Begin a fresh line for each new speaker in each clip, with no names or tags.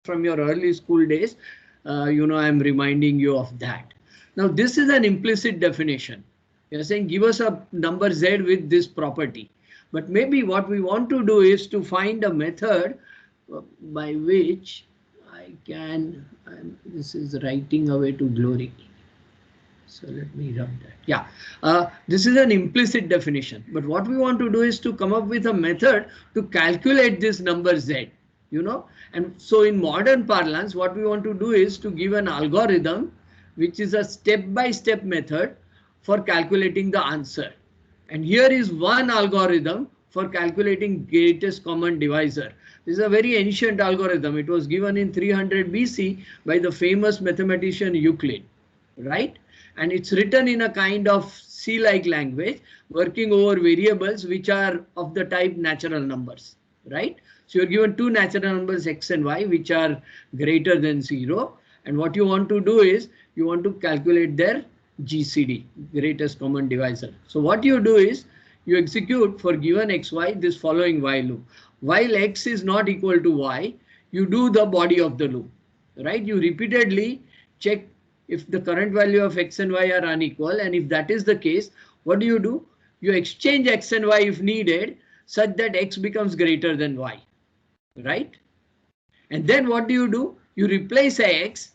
from your early school days, I'm reminding you of that. Now, this is an implicit definition. You're saying give us a number z with this property. But maybe what we want to do is to find a method by which I can, this is writing away to glory. So let me rub that. Yeah, this is an implicit definition. But what we want to do is to come up with a method to calculate this number z, And so in modern parlance, what we want to do is to give an algorithm, which is a step-by-step method for calculating the answer. And here is one algorithm for calculating greatest common divisor. This is a very ancient algorithm. It was given in 300 BC by the famous mathematician Euclid, right? And it's written in a kind of C-like language, working over variables which are of the type natural numbers, right? So you're given two natural numbers x and y which are greater than 0. And what you want to do is you want to calculate their GCD, greatest common divisor. So what you do is you execute for given xy this following while loop. While x is not equal to y, you do the body of the loop, right? You repeatedly check if the current value of x and y are unequal, and if that is the case, what do? You exchange x and y if needed, such that x becomes greater than y, right? And then what do? You replace x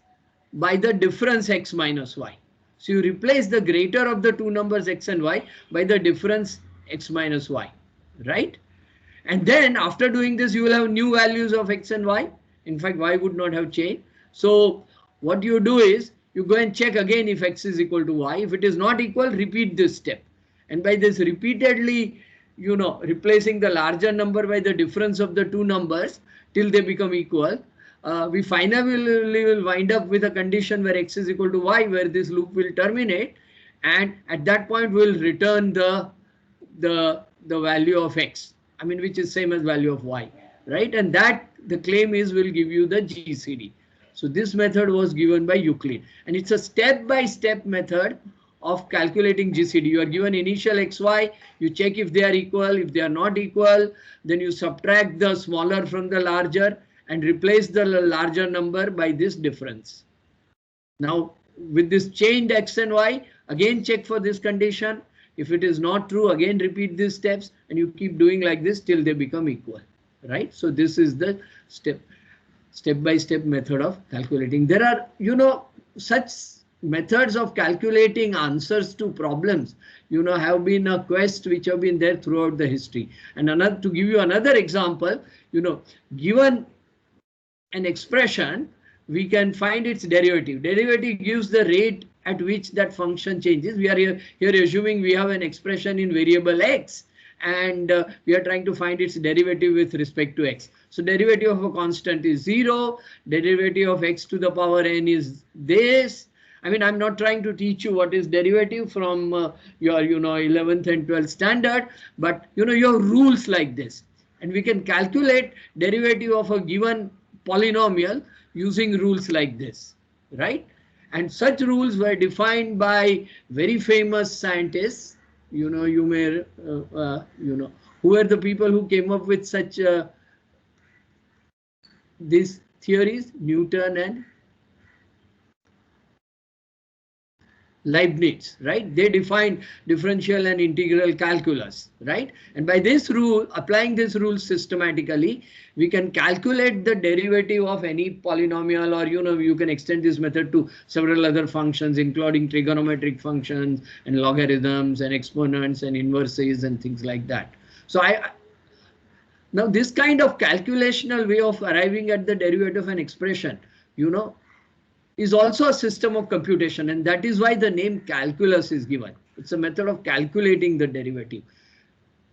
by the difference x minus y. So you replace the greater of the two numbers x and y by the difference x minus y, right? And then after doing this, you will have new values of x and y. In fact, y would not have changed. So what you do is you go and check again if x is equal to y. If it is not equal, repeat this step. And by this repeatedly, replacing the larger number by the difference of the two numbers till they become equal, we finally will wind up with a condition where x is equal to y, where this loop will terminate. And at that point, we'll return the value of x, which is same as value of y, right? And that the claim is will give you the GCD. So this method was given by Euclid, and it's a step-by-step method of calculating GCD. You are given initial xy, you check if they are equal. If they are not equal, then you subtract the smaller from the larger and replace the larger number by this difference. Now with this changed x and y, again check for this condition. If it is not true, again repeat these steps, and you keep doing like this till they become equal, right? So this is the step-by-step method of calculating. There are, such methods of calculating answers to problems, have been a quest which have been there throughout the history. And to give you another example, given an expression, we can find its derivative. Derivative gives the rate at which that function changes. We are here assuming we have an expression in variable x, and we are trying to find its derivative with respect to x. So derivative of a constant is 0. Derivative of x to the power n is this. I'm not trying to teach you what is derivative from your 11th and 12th standard, but you have rules like this, and we can calculate derivative of a given polynomial using rules like this, right? And such rules were defined by very famous scientists. You may who are the people who came up with such these theories? Newton and Leibniz, right? They defined differential and integral calculus, right? And by this rule, applying this rule systematically, we can calculate the derivative of any polynomial, or you can extend this method to several other functions, including trigonometric functions and logarithms and exponents and inverses and things like that. So now this kind of calculational way of arriving at the derivative of an expression, is also a system of computation, and that is why the name calculus is given. It's a method of calculating the derivative.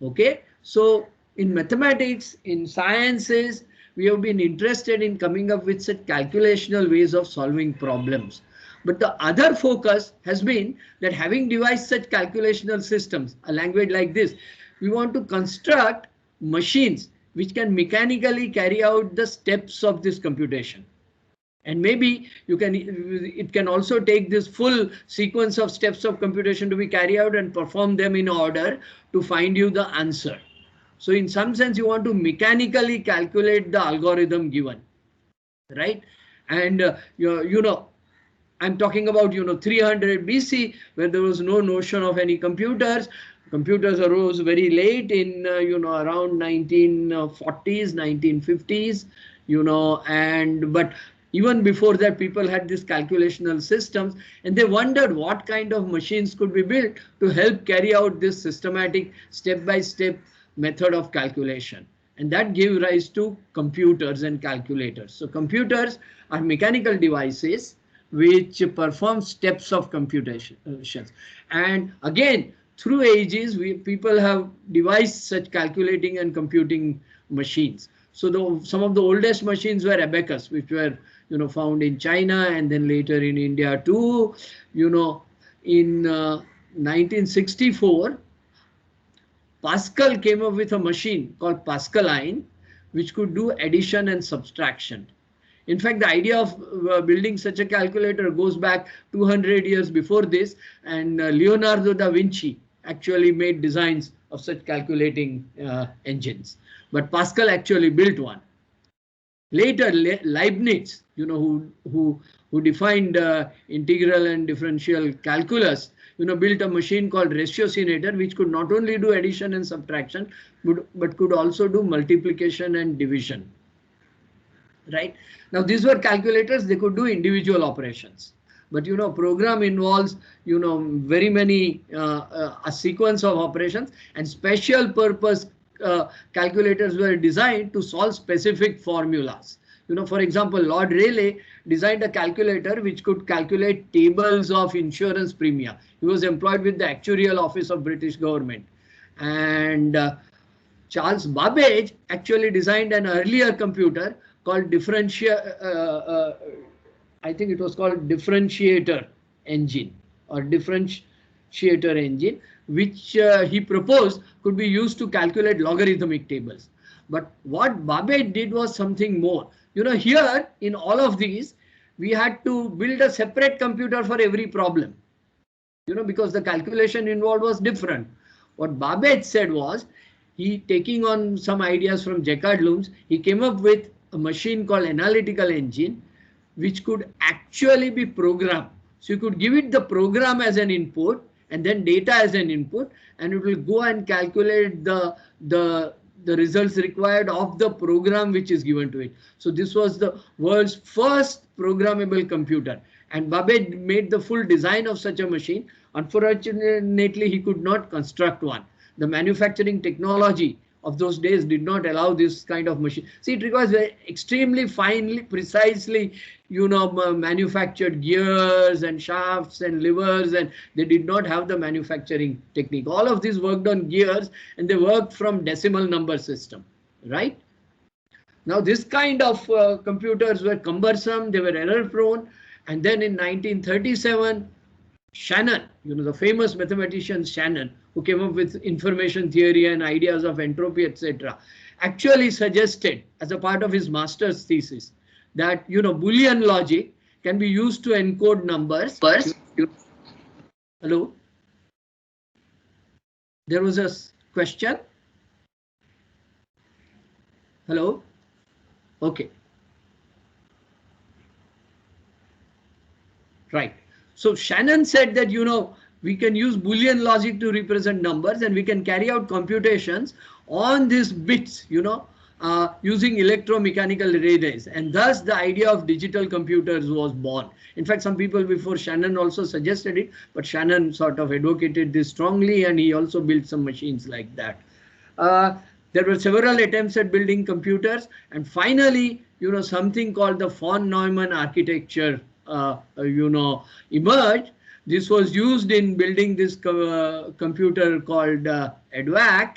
Okay, so in mathematics, in sciences, we have been interested in coming up with such calculational ways of solving problems. But the other focus has been that having devised such calculational systems, a language like this, we want to construct machines which can mechanically carry out the steps of this computation. And maybe it can also take this full sequence of steps of computation to be carried out and perform them in order to find you the answer. So in some sense, you want to mechanically calculate the algorithm given. right? And you know, I'm talking about 300 BC, where there was no notion of any computers. Computers arose very late in around 1940s, 1950s, and but even before that, people had these calculational systems, and they wondered what kind of machines could be built to help carry out this systematic step-by-step method of calculation. And that gave rise to computers and calculators. So computers are mechanical devices which perform steps of computations. And again, through ages, people have devised such calculating and computing machines. So some of the oldest machines were abacus, which were found in China and then later in India too. In 1964, Pascal came up with a machine called Pascaline, which could do addition and subtraction. In fact, the idea of building such a calculator goes back 200 years before this, and Leonardo da Vinci actually made designs of such calculating engines. But Pascal actually built one. Later, Leibniz, who defined integral and differential calculus, built a machine called ratiocinator, which could not only do addition and subtraction, but could also do multiplication and division. Right now, these were calculators; they could do individual operations. But program involves very many a sequence of operations, and special purpose calculators were designed to solve specific formulas. For example, Lord Rayleigh designed a calculator which could calculate tables of insurance premium. He was employed with the Actuarial Office of British government. And Charles Babbage actually designed an earlier computer called I think it was called differentiator engine or differentiator engine, which he proposed could be used to calculate logarithmic tables. But what Babbage did was something more. Here in all of these, we had to build a separate computer for every problem, because the calculation involved was different. What Babbage said was, he taking on some ideas from Jaccard-Looms, he came up with a machine called analytical engine, which could actually be programmed. So you could give it the program as an input and then data as an input, and it will go and calculate the results required of the program which is given to it. So this was the world's first programmable computer, and Babbage made the full design of such a machine. Unfortunately, he could not construct one. The manufacturing technology of those days did not allow this kind of machine. See, it requires extremely finely, precisely, manufactured gears and shafts and levers, and they did not have the manufacturing technique. All of this worked on gears, and they worked from decimal number system, right? Now, this kind of computers were cumbersome, they were error prone, and then in 1937, Shannon, the famous mathematician Shannon, who came up with information theory and ideas of entropy, etc., actually suggested as a part of his master's thesis that Boolean logic can be used to encode numbers. Hello? There was a question? Hello? Okay. Right. So Shannon said that, we can use Boolean logic to represent numbers, and we can carry out computations on these bits, using electromechanical relays. And thus the idea of digital computers was born. In fact, some people before Shannon also suggested it, but Shannon sort of advocated this strongly, and he also built some machines like that. There were several attempts at building computers, and finally, something called the von Neumann architecture emerged. This was used in building this computer called EDVAC,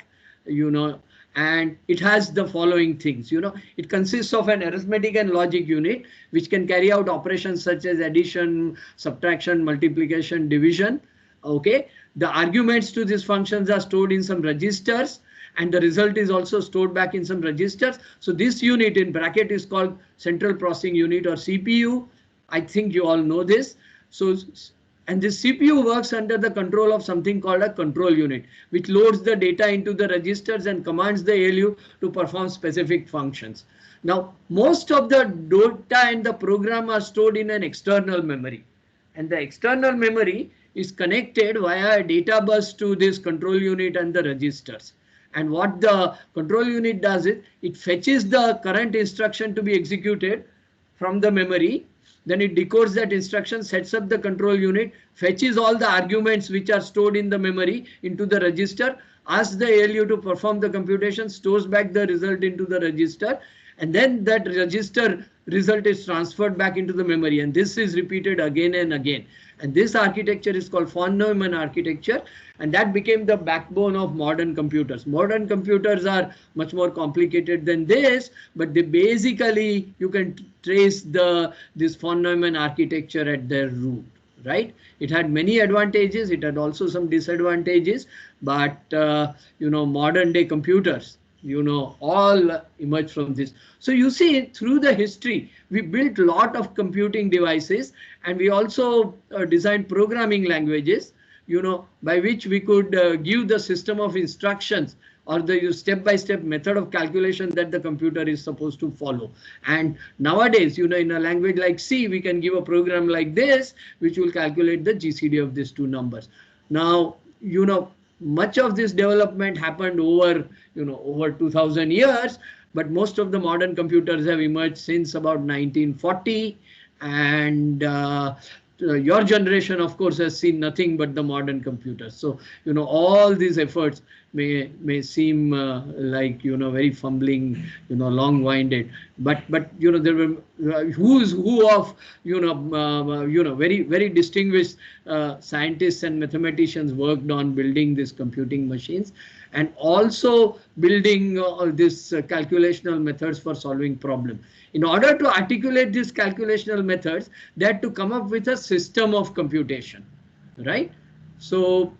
and it has the following things. It consists of an arithmetic and logic unit, which can carry out operations such as addition, subtraction, multiplication, division. Okay, the arguments to these functions are stored in some registers, and the result is also stored back in some registers. So this unit in bracket is called central processing unit, or CPU. I think you all know this. So, and this CPU works under the control of something called a control unit, which loads the data into the registers and commands the ALU to perform specific functions. Now, most of the data and the program are stored in an external memory, and the external memory is connected via a data bus to this control unit and the registers. And what the control unit does is it fetches the current instruction to be executed from the memory. Then it decodes that instruction, sets up the control unit, fetches all the arguments which are stored in the memory into the register, asks the ALU to perform the computation, stores back the result into the register, and then that register result is transferred back into the memory, and this is repeated again and again. And this architecture is called von Neumann architecture, and that became the backbone of modern computers. Modern computers are much more complicated than this, but they basically, you can trace this von Neumann architecture at their root, right? It had many advantages, it had also some disadvantages, but modern day computers, all emerge from this. So you see, through the history, we built a lot of computing devices, and we also designed programming languages, by which we could give the system of instructions or the step-by-step method of calculation that the computer is supposed to follow. And nowadays, in a language like C, we can give a program like this, which will calculate the GCD of these two numbers. Now, much of this development happened over 2000 years, but most of the modern computers have emerged since about 1940, and your generation, of course, has seen nothing but the modern computers. So all these efforts may seem like very fumbling, long-winded, but there were who's who of very, very distinguished scientists and mathematicians worked on building these computing machines, and also building these calculational methods for solving problems. In order to articulate these calculational methods, they had to come up with a system of computation, right? So,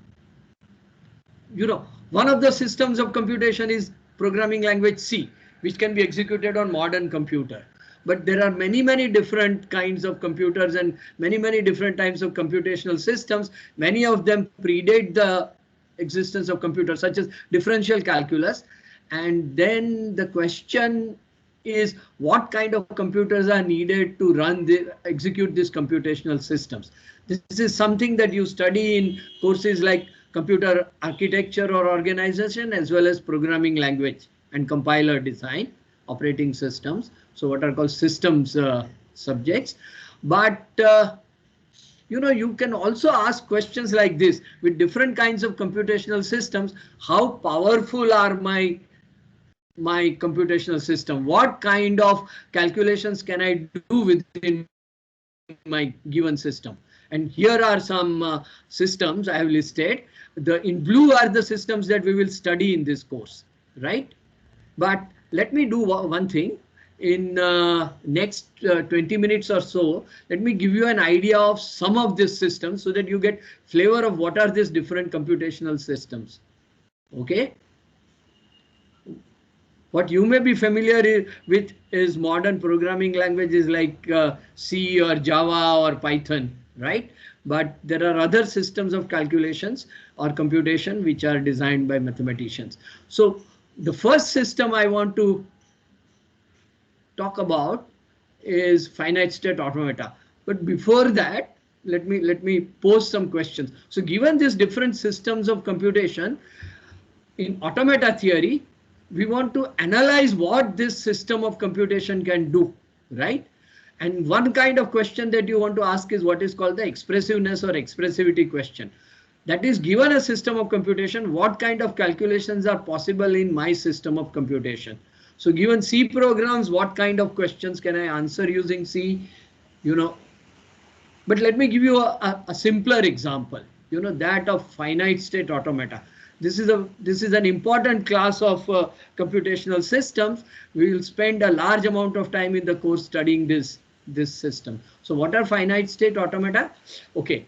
one of the systems of computation is programming language C, which can be executed on modern computer. But there are many, many different kinds of computers and many, many different types of computational systems. Many of them predate the existence of computers, such as differential calculus. And then the question is, what kind of computers are needed to execute these computational systems? This is something that you study in courses like computer architecture or organization, as well as programming language and compiler design, operating systems. So what are called systems subjects. But you can also ask questions like this: with different kinds of computational systems, how powerful are my computational system? What kind of calculations can I do within my given system? And here are some systems I have listed. In blue are the systems that we will study in this course, right? But let me do one thing. In next 20 minutes or so, let me give you an idea of some of these systems so that you get flavor of what are these different computational systems. Okay. What you may be familiar with is modern programming languages like C or Java or Python, right? But there are other systems of calculations or computation which are designed by mathematicians. So the first system I want to talk about is finite state automata. But before that, let me pose some questions. So given these different systems of computation, in automata theory, we want to analyze what this system of computation can do, right? And one kind of question that you want to ask is what is called the expressiveness or expressivity question. That is, given a system of computation, what kind of calculations are possible in my system of computation? So given C programs, what kind of questions can I answer using C? But let me give you a simpler example, that of finite state automata. This is an important class of computational systems. We will spend a large amount of time in the course studying this system. So what are finite state automata? Okay.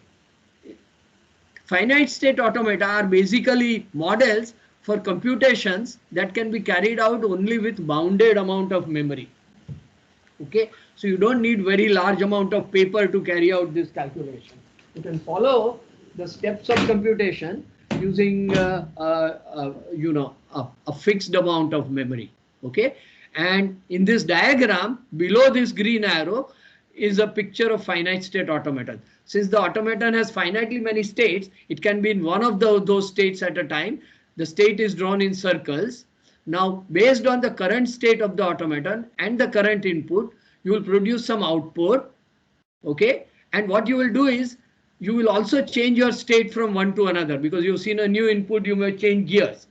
Finite state automata are basically models for computations that can be carried out only with bounded amount of memory. Okay, so you don't need very large amount of paper to carry out this calculation. You can follow the steps of computation using a fixed amount of memory. Okay, And in this diagram, below this green arrow is a picture of finite state automaton. Since the automaton has finitely many states, it can be in one of those states at a time. The state is drawn in circles. Now, based on the current state of the automaton and the current input, you will produce some output. Okay. And what you will do is you will also change your state from one to another, because you've seen a new input, you may change gears,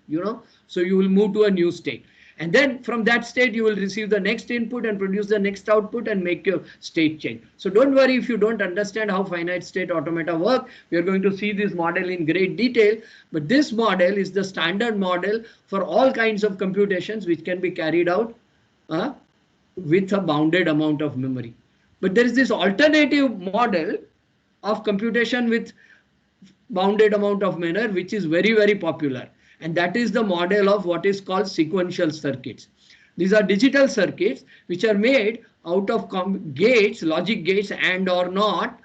so you will move to a new state. And then from that state, you will receive the next input and produce the next output and make your state change. So don't worry if you don't understand how finite state automata work. We are going to see this model in great detail. But this model is the standard model for all kinds of computations which can be carried out with a bounded amount of memory. But there is this alternative model of computation with bounded amount of memory, which is very, very popular. And that is the model of what is called sequential circuits. These are digital circuits which are made out of gates, logic gates and or not,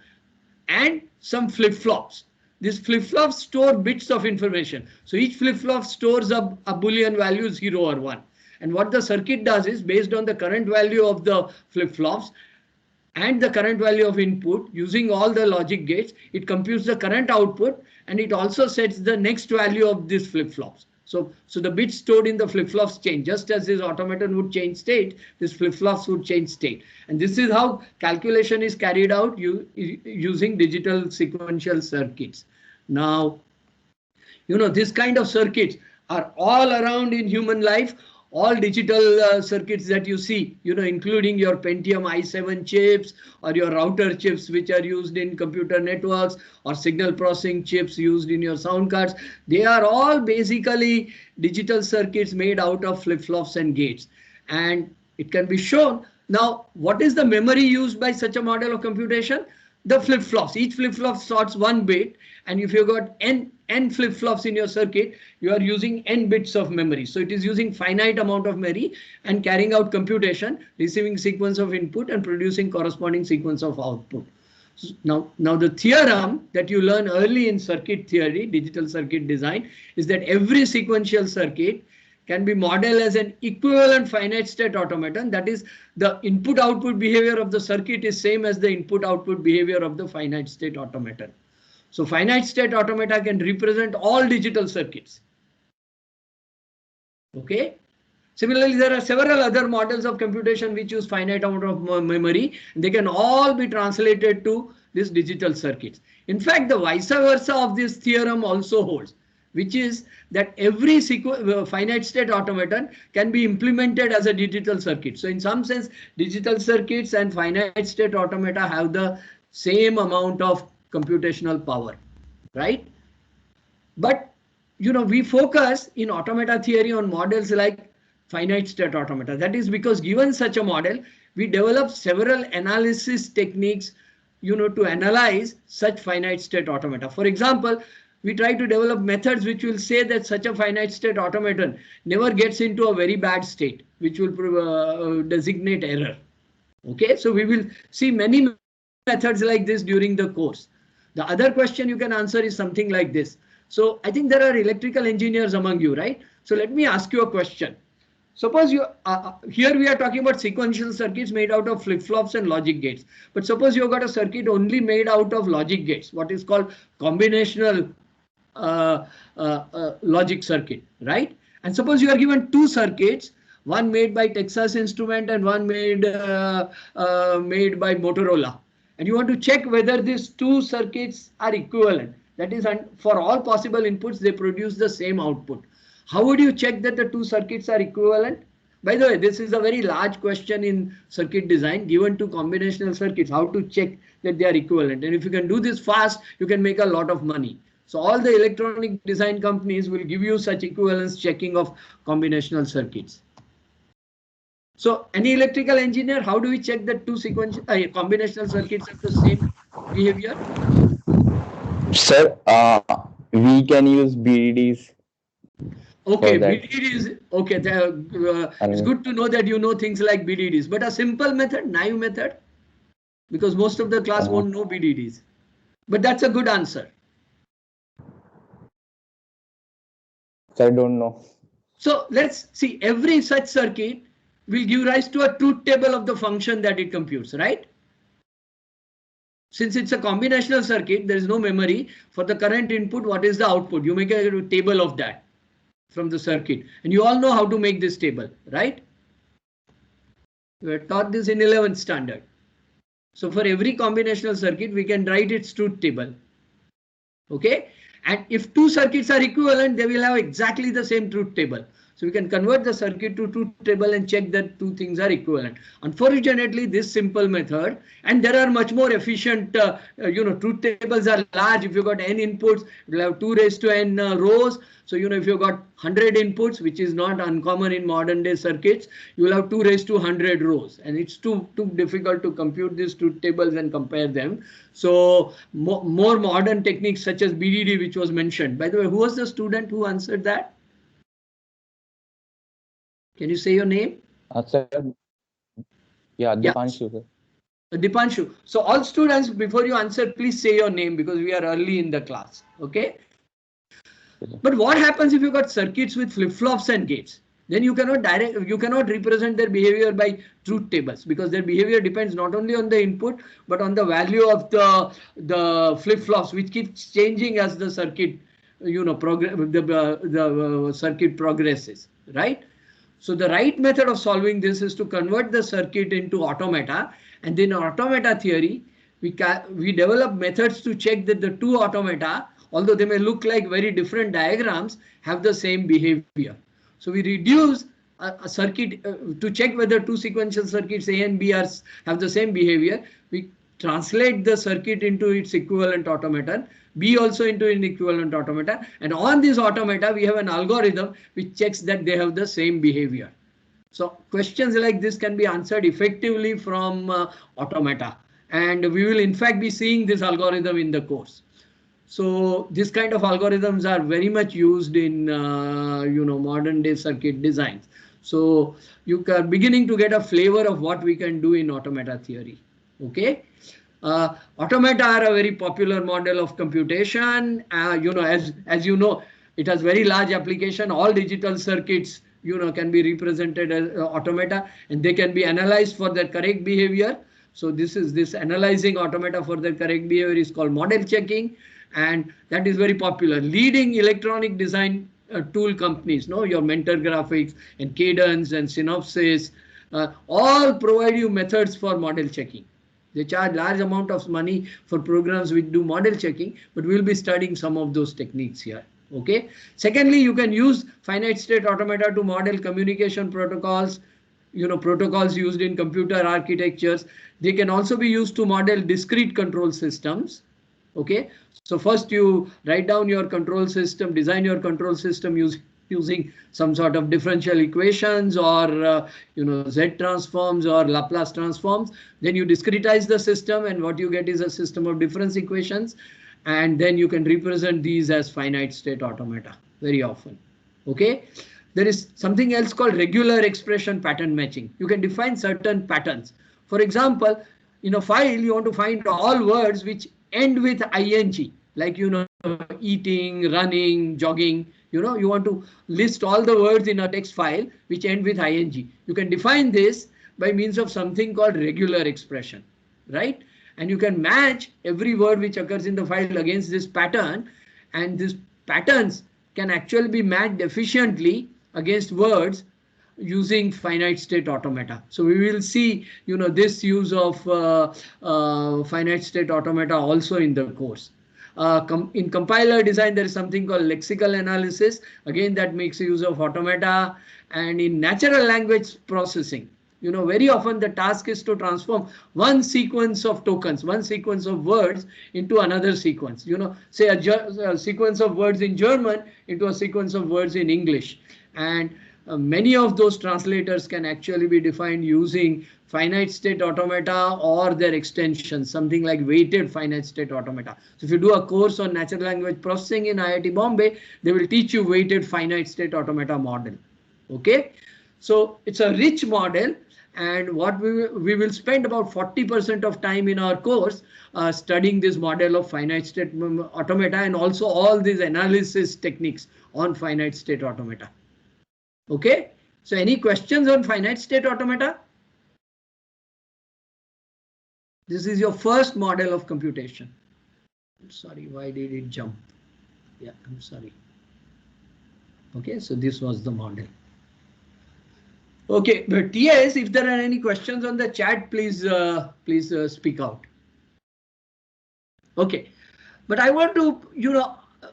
and some flip-flops. These flip-flops store bits of information. So each flip-flop stores a Boolean value 0 or 1. And what the circuit does is, based on the current value of the flip-flops and the current value of input, using all the logic gates, it computes the current output, and it also sets the next value of these flip-flops. So the bits stored in the flip-flops change. Just as this automaton would change state, this flip-flops would change state. And this is how calculation is carried out using digital sequential circuits. Now, this kind of circuits are all around in human life. All digital circuits that you see, including your Pentium i7 chips or your router chips, which are used in computer networks, or signal processing chips used in your sound cards, they are all basically digital circuits made out of flip-flops and gates. And it can be shown. Now, what is the memory used by such a model of computation? The flip-flops. Each flip-flop sorts 1 bit. And if you've got n flip-flops in your circuit, you are using n bits of memory. So it is using finite amount of memory and carrying out computation, receiving sequence of input and producing corresponding sequence of output. So now the theorem that you learn early in circuit theory, digital circuit design, is that every sequential circuit can be modeled as an equivalent finite state automaton. That is, the input output behavior of the circuit is same as the input output behavior of the finite state automaton. So finite state automata can represent all digital circuits. Okay. Similarly, there are several other models of computation which use finite amount of memory. They can all be translated to these digital circuits. In fact, the vice versa of this theorem also holds, which is that every finite state automaton can be implemented as a digital circuit. So in some sense, digital circuits and finite state automata have the same amount of computational power, right? But we focus in automata theory on models like finite state automata. That is because given such a model, we develop several analysis techniques to analyze such finite state automata. For example, we try to develop methods which will say that such a finite state automaton never gets into a very bad state, which will designate error. Okay, so we will see many methods like this during the course. The other question you can answer is something like this. So I think there are electrical engineers among you, right? So let me ask you a question. Suppose you here we are talking about sequential circuits made out of flip-flops and logic gates. But suppose you've got a circuit only made out of logic gates, what is called combinational logic circuit, right? And suppose you are given 2 circuits, one made by Texas Instrument and one made by Motorola. And you want to check whether these 2 circuits are equivalent. That is, for all possible inputs, they produce the same output. How would you check that the 2 circuits are equivalent? By the way, this is a very large question in circuit design. Given 2 combinational circuits, how to check that they are equivalent? And if you can do this fast, you can make a lot of money. So all the electronic design companies will give you such equivalence checking of combinational circuits. So any electrical engineer, how do we check that 2 sequential combinational circuits have the same behavior?
Sir, we can use BDDs.
Okay, BDDs. Okay, it's good to know that you know things like BDDs. But a simple method, naive method, because most of the class won't know BDDs. But that's a good answer.
I don't know.
So let's see, every such circuit will give rise to a truth table of the function that it computes, right? Since it's a combinational circuit, there is no memory. For the current input, what is the output? You make a table of that from the circuit. And you all know how to make this table, right? We were taught this in 11th standard. So for every combinational circuit, we can write its truth table. Okay. And if two circuits are equivalent, they will have exactly the same truth table. So we can convert the circuit to truth table and check that two things are equivalent. Unfortunately, this simple method, and there are much more efficient, truth tables are large. If you got n inputs, it will have 2 raised to n rows. So, if you got 100 inputs, which is not uncommon in modern day circuits, you will have 2 raised to 100 rows. And it's too difficult to compute these truth tables and compare them. So more modern techniques such as BDD, which was mentioned. By the way, who was the student who answered that? Can you say your name?
Sir. Yeah, Dipanshu.
Yeah. Dipanshu. So all students, before you answer, please say your name because we are early in the class. Okay. But what happens if you got circuits with flip-flops and gates? Then you cannot represent their behavior by truth tables because their behavior depends not only on the input but on the value of the flip-flops, which keeps changing as the circuit, the circuit progresses, right? So the right method of solving this is to convert the circuit into automata, and then in automata theory, we develop methods to check that the two automata, although they may look like very different diagrams, have the same behavior. So we reduce a circuit to check whether two sequential circuits A and B have the same behavior. We translate the circuit into its equivalent automaton, B also into an equivalent automata, and on this automata we have an algorithm which checks that they have the same behavior. So questions like this can be answered effectively from automata, and we will in fact be seeing this algorithm in the course. So this kind of algorithms are very much used in modern day circuit designs. So you are beginning to get a flavor of what we can do in automata theory. Okay. Automata are a very popular model of computation. As you know, it has very large application. All digital circuits, can be represented as automata, and they can be analyzed for their correct behavior. So this analyzing automata for their correct behavior is called model checking, and that is very popular. Leading electronic design tool companies, your Mentor Graphics and Cadence and Synopsys, all provide you methods for model checking. They charge large amount of money for programs which do model checking, but we'll be studying some of those techniques here. Okay. Secondly, you can use finite state automata to model communication protocols, protocols used in computer architectures. They can also be used to model discrete control systems. Okay. So first you write down your control system, design your control system using some sort of differential equations or Z transforms or Laplace transforms. Then you discretize the system, and what you get is a system of difference equations, and then you can represent these as finite state automata very often. Okay. There is something else called regular expression pattern matching. You can define certain patterns. For example, in a file you want to find all words which end with ing, like eating, running, jogging. You want to list all the words in a text file which end with ing. You can define this by means of something called regular expression, right? And you can match every word which occurs in the file against this pattern, and these patterns can actually be matched efficiently against words using finite state automata. So we will see this use of finite state automata also in the course. In compiler design, there is something called lexical analysis. Again, that makes use of automata. And in natural language processing, very often the task is to transform one sequence of tokens, one sequence of words into another sequence. Say a sequence of words in German into a sequence of words in English. And many of those translators can actually be defined using finite state automata or their extensions, something like weighted finite state automata. So if you do a course on natural language processing in IIT Bombay, they will teach you weighted finite state automata model. Okay. So it's a rich model, and what we will spend about 40% of time in our course studying this model of finite state automata and also all these analysis techniques on finite state automata. Okay. So any questions on finite state automata? This is your first model of computation. I'm sorry, why did it jump? Yeah, I'm sorry. Okay, so this was the model. Okay, but yes, if there are any questions on the chat, please speak out. Okay, but I want to,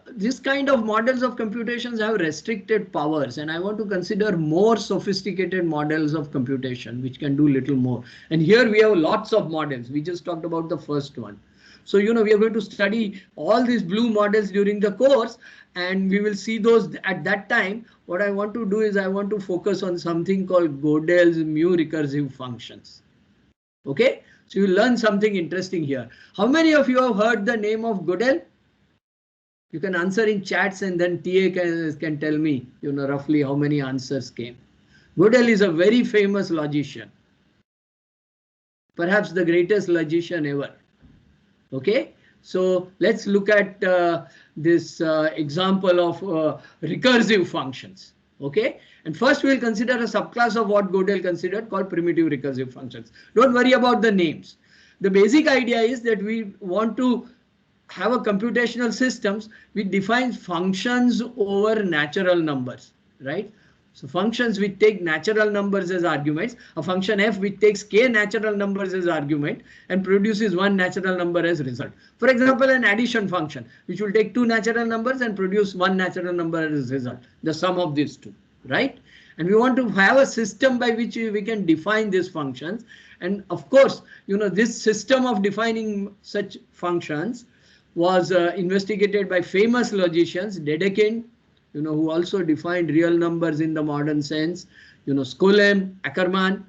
this kind of models of computations have restricted powers, and I want to consider more sophisticated models of computation which can do little more. And here we have lots of models. We just talked about the first one. So we are going to study all these blue models during the course, and we will see those at that time. What I want to do is I want to focus on something called Gödel's mu recursive functions. Okay, so you learn something interesting here. How many of you have heard the name of Gödel? You can answer in chats, and then TA can tell me, roughly how many answers came. Gödel is a very famous logician, perhaps the greatest logician ever. Okay, so let's look at this example of recursive functions. Okay, and first we'll consider a subclass of what Gödel considered called primitive recursive functions. Don't worry about the names. The basic idea is that we want to have a computational systems which defines functions over natural numbers, right? So functions which take natural numbers as arguments, a function f which takes k natural numbers as argument and produces one natural number as result. For example, an addition function which will take two natural numbers and produce one natural number as result, the sum of these two, right? And we want to have a system by which we can define these functions. And of course, this system of defining such functions was investigated by famous logicians, Dedekind, who also defined real numbers in the modern sense, Skolem, Ackermann.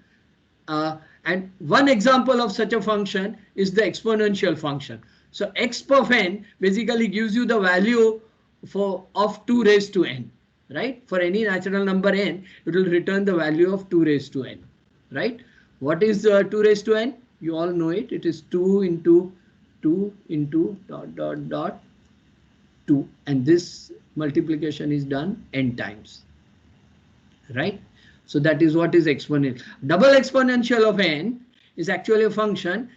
And one example of such a function is the exponential function. So exp of n basically gives you the value of 2 raised to n, right? For any natural number n, it will return the value of 2 raised to n, right? What is 2 raised to n? You all know it. It is 2 into 2 into ... 2, and this multiplication is done n times, right? So that is what is exponential. Double exponential of n is actually a function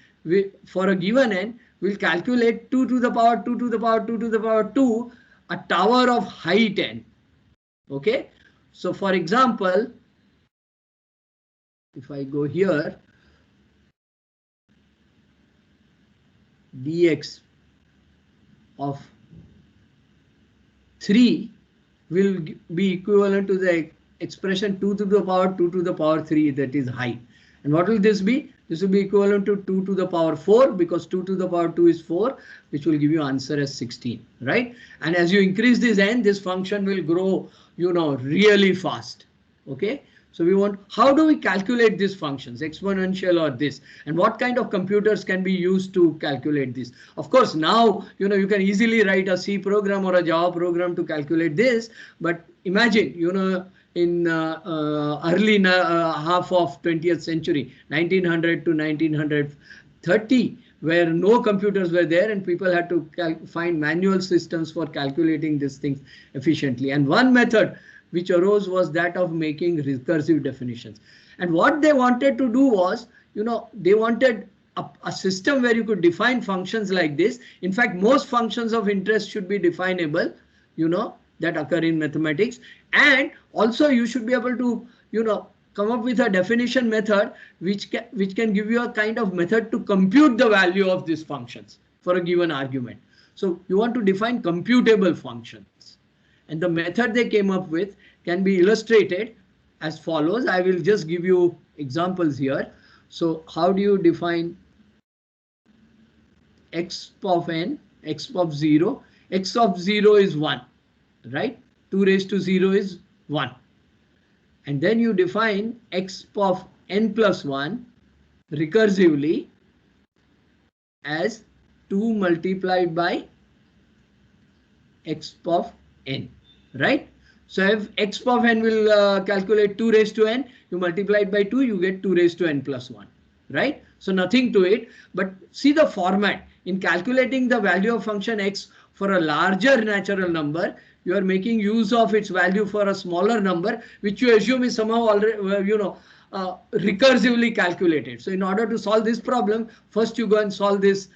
for a given n will calculate 2 to the power 2 to the power 2 to the power 2, a tower of height n. Okay, so for example, if I go here, dx of 3 will be equivalent to the expression 2 to the power 2 to the power 3, that is height. And what will this be? This will be equivalent to 2 to the power 4, because 2 to the power 2 is 4, which will give you answer as 16, right? And as you increase this n, this function will grow, really fast. Okay, so we want, how do we calculate these functions, exponential or this, and what kind of computers can be used to calculate this? Of course, now you can easily write a C program or a Java program to calculate this, but imagine in early half of 20th century, 1900 to 1930, where no computers were there and people had to find manual systems for calculating these things efficiently. And one method which arose was that of making recursive definitions. And what they wanted to do was, they wanted a system where you could define functions like this. In fact, most functions of interest should be definable, that occur in mathematics. And also you should be able to, come up with a definition method which can give you a kind of method to compute the value of these functions for a given argument. So you want to define computable functions. And the method they came up with can be illustrated as follows. I will just give you examples here. So how do you define x of n, x of 0? X of 0 is 1, right? 2 raised to 0 is 1. And then you define x of n plus 1 recursively as 2 multiplied by x of n. Right? So if x of n will calculate 2 raised to n, you multiply it by 2, you get 2 raised to n plus 1, right? So nothing to it, but see the format. In calculating the value of function x for a larger natural number, you are making use of its value for a smaller number, which you assume is somehow already, recursively calculated. So in order to solve this problem, first you go and solve this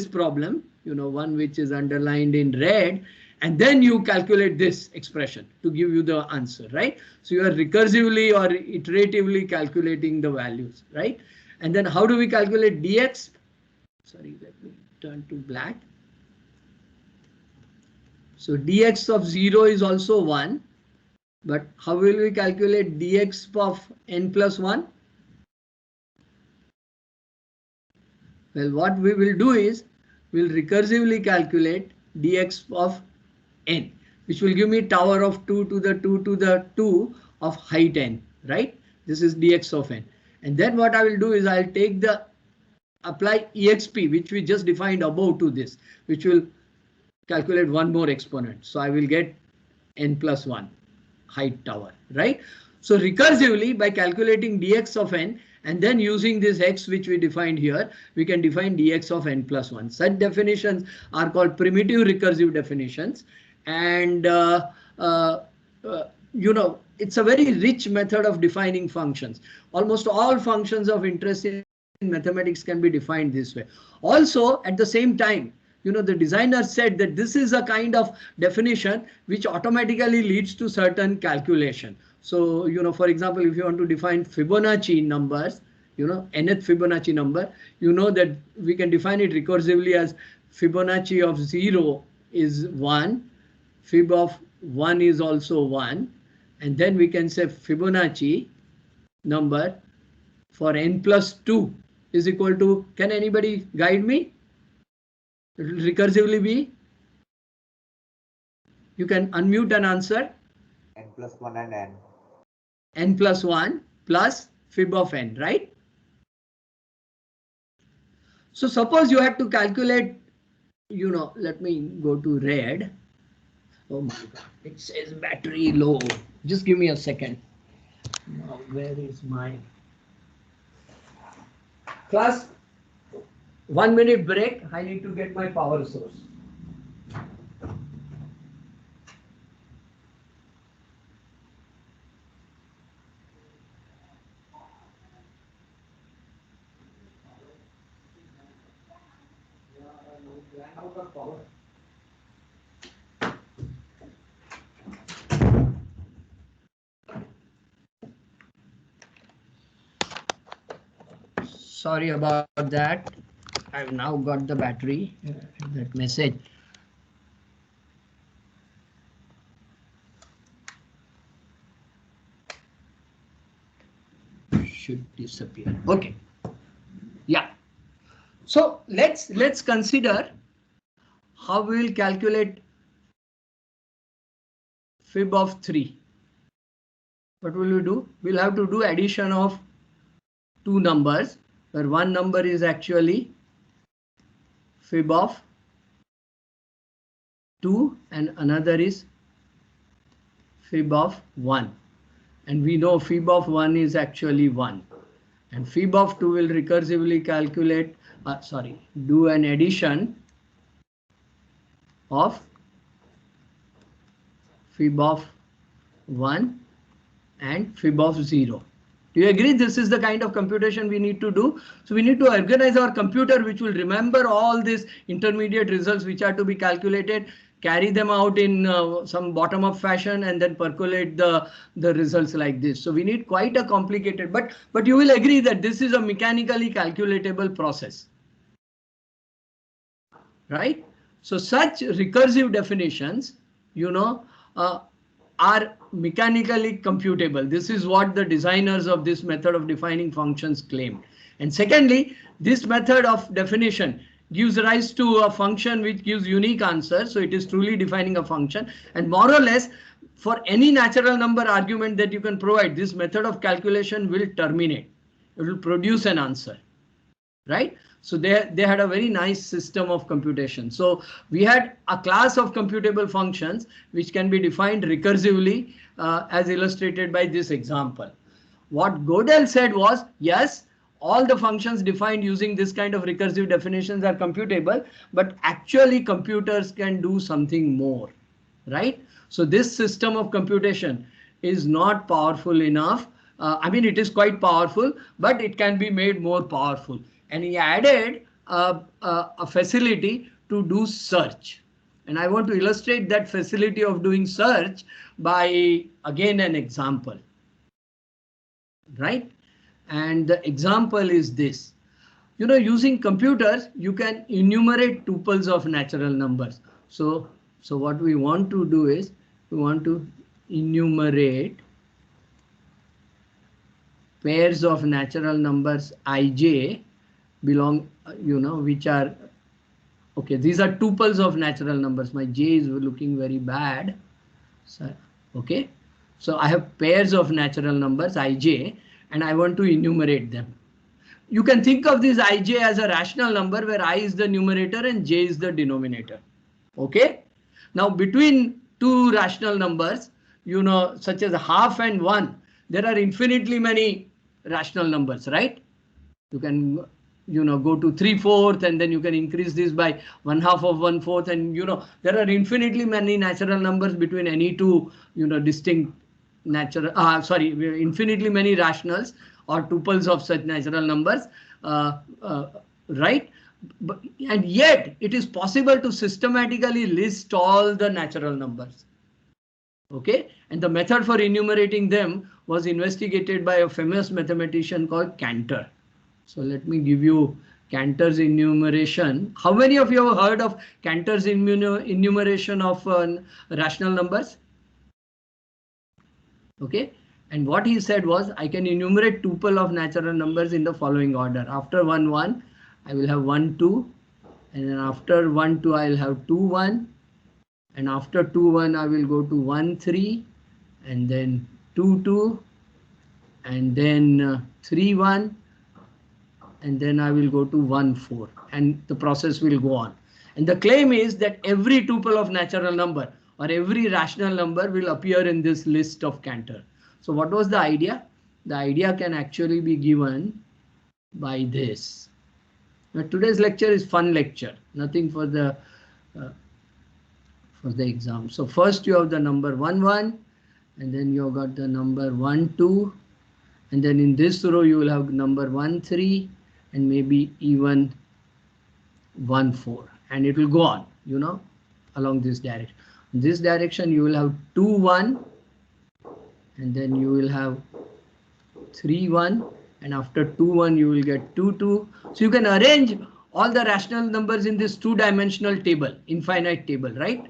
problem, one which is underlined in red, and then you calculate this expression to give you the answer, right? So you are recursively or iteratively calculating the values, right? And then how do we calculate dx? Sorry, let me turn to black. So dx of 0 is also 1. But how will we calculate dx of n plus 1? Well, what we will do is we'll recursively calculate dx of n, which will give me tower of 2 to the 2 to the 2 of height n, right? This is dx of n. And then what I will do is I'll take the apply exp, which we just defined above to this, which will calculate one more exponent. So I will get n plus 1 height tower, right? So recursively, by calculating dx of n and then using this x which we defined here, we can define dx of n plus 1. Such definitions are called primitive recursive definitions. And it's a very rich method of defining functions. Almost all functions of interest in mathematics can be defined this way. Also, at the same time, the designer said that this is a kind of definition which automatically leads to certain calculation. So, for example, if you want to define Fibonacci numbers, nth Fibonacci number, that we can define it recursively as Fibonacci of 0 is 1, Fib of 1 is also 1, and then we can say Fibonacci number for n plus 2 is equal to, can anybody guide me? It will recursively be, you can unmute and answer.
N plus 1 and n.
N plus 1 plus fib of n, right? So suppose you had to calculate, let me go to red. Oh my God, it says battery low. Just give me a second. Now, where is my class? 1 minute break. I need to get my power source. Sorry about that. I've now got the battery, that message. Should disappear. Okay. Yeah. So let's consider how we will calculate fib of 3. What will we do? We'll have to do addition of two numbers, where one number is actually fib of 2 and another is fib of 1. And we know fib of 1 is actually 1. And fib of 2 will recursively calculate, do an addition of fib of 1 and fib of 0. Do you agree this is the kind of computation we need to do? So we need to organize our computer which will remember all these intermediate results which are to be calculated, carry them out in some bottom-up fashion and then percolate the results like this. So we need quite a complicated, but you will agree that this is a mechanically calculatable process, right? So such recursive definitions, are mechanically computable. This is what the designers of this method of defining functions claimed. And secondly, this method of definition gives rise to a function which gives unique answer. So it is truly defining a function, and more or less for any natural number argument that you can provide, this method of calculation will terminate. It will produce an answer, right? So they had a very nice system of computation. So we had a class of computable functions which can be defined recursively, as illustrated by this example. What Gödel said was, yes, all the functions defined using this kind of recursive definitions are computable, but actually computers can do something more, right? So this system of computation is not powerful enough. I mean, it is quite powerful, but it can be made more powerful. And he added a facility to do search. And I want to illustrate that facility of doing search by, again, an example, right? And the example is this. You know, using computers, you can enumerate tuples of natural numbers. So what we want to do is we want to enumerate pairs of natural numbers ij belong, which are, okay, these are tuples of natural numbers. My j is looking very bad. So, okay, so I have pairs of natural numbers ij and I want to enumerate them. You can think of this ij as a rational number where I is the numerator and j is the denominator. Okay. Now between two rational numbers, such as half and 1, there are infinitely many rational numbers, right? You can, go to 3/4 and then you can increase this by 1/2 of 1/4, and there are infinitely many natural numbers between any two, distinct natural, infinitely many rationals or tuples of such natural numbers, right? And yet it is possible to systematically list all the natural numbers. Okay, and the method for enumerating them was investigated by a famous mathematician called Cantor. So let me give you Cantor's enumeration. How many of you have heard of Cantor's enumeration of rational numbers? Okay, and what he said was, I can enumerate tuple of natural numbers in the following order. After 1, 1, I will have 1, 2, and then after 1, 2, I will have 2, 1, and after 2, 1, I will go to 1, 3, and then 2, 2, and then 3, 1, and then I will go to 1, 4, and the process will go on. And the claim is that every tuple of natural number or every rational number will appear in this list of Cantor. So what was the idea? The idea can actually be given by this. Now today's lecture is fun lecture, nothing for the exam. So first you have the number 1, 1, and then you have got the number 1, 2, and then in this row you will have number 1, 3, and maybe even 1, 4, and it will go on, along this direction. In this direction you will have 2, 1, and then you will have 3, 1, and after 2, 1 you will get 2, 2. So you can arrange all the rational numbers in this two-dimensional table, infinite table, right?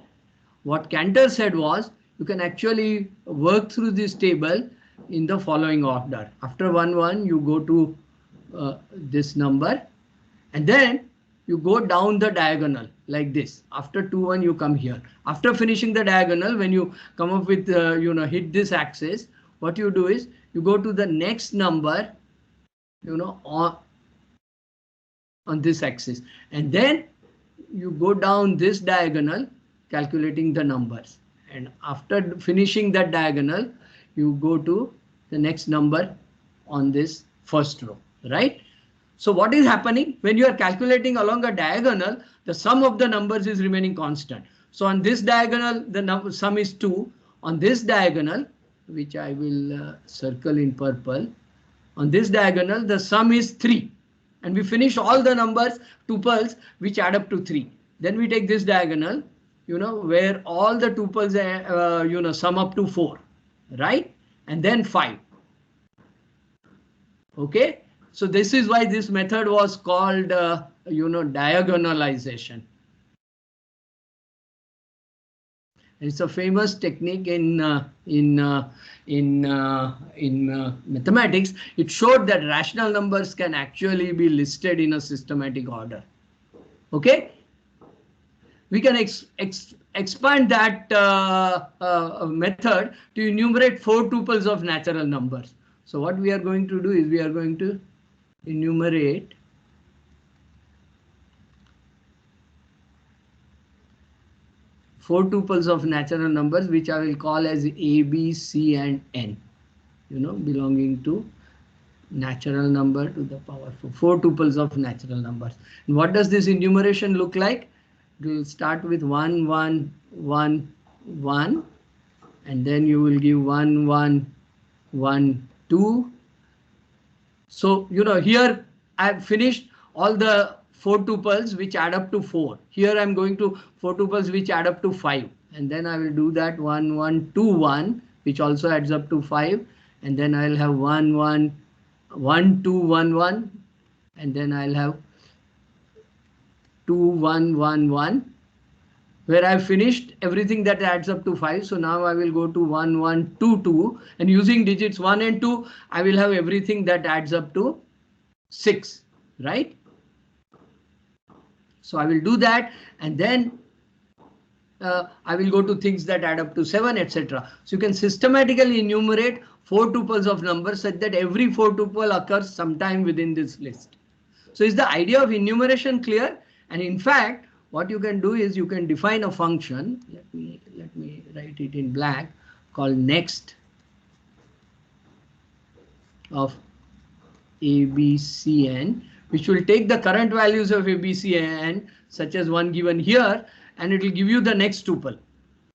What Cantor said was, you can actually work through this table in the following order. After 1, 1, you go to this number, and then you go down the diagonal like this. After 2, 1, you come here. After finishing the diagonal, when you come up with, hit this axis, what you do is you go to the next number, on this axis, and then you go down this diagonal, calculating the numbers, and after finishing that diagonal you go to the next number on this first row, right? So what is happening when you are calculating along a diagonal, the sum of the numbers is remaining constant. So on this diagonal the sum is 2. On this diagonal, which I will circle in purple, on this diagonal the sum is 3, and we finish all the numbers tuples which add up to 3. Then we take this diagonal, where all the tuples sum up to 4, right? And then 5. Okay, so this is why this method was called diagonalization. It's a famous technique in mathematics. It showed that rational numbers can actually be listed in a systematic order. Okay, we can expand that method to enumerate 4 tuples of natural numbers. So what we are going to do is we are going to enumerate four tuples of natural numbers, which I will call as A, B, C, and N, belonging to natural number to the power 4. 4 tuples of natural numbers. And what does this enumeration look like? It will start with 1, 1, 1, 1, and then you will give 1, 1, 1, 2. So, here I've finished all the 4 tuples which add up to 4. Here I'm going to 4 tuples which add up to 5. And then I will do that 1, 1, 2, 1, which also adds up to 5. And then I'll have 1, 1, 1, 2, 1, 1. And then I'll have 2, 1, 1, 1. Where I've finished everything that adds up to 5. So now I will go to 1, 1, 2, 2. And using digits 1 and 2, I will have everything that adds up to 6, right? So I will do that, and then I will go to things that add up to 7, etc. So you can systematically enumerate 4 tuples of numbers such that every 4 tuple occurs sometime within this list. So is the idea of enumeration clear? And in fact, what you can do is you can define a function. Let me write it in black, called next of ABCN, which will take the current values of ABCN, such as one given here, and it will give you the next tuple.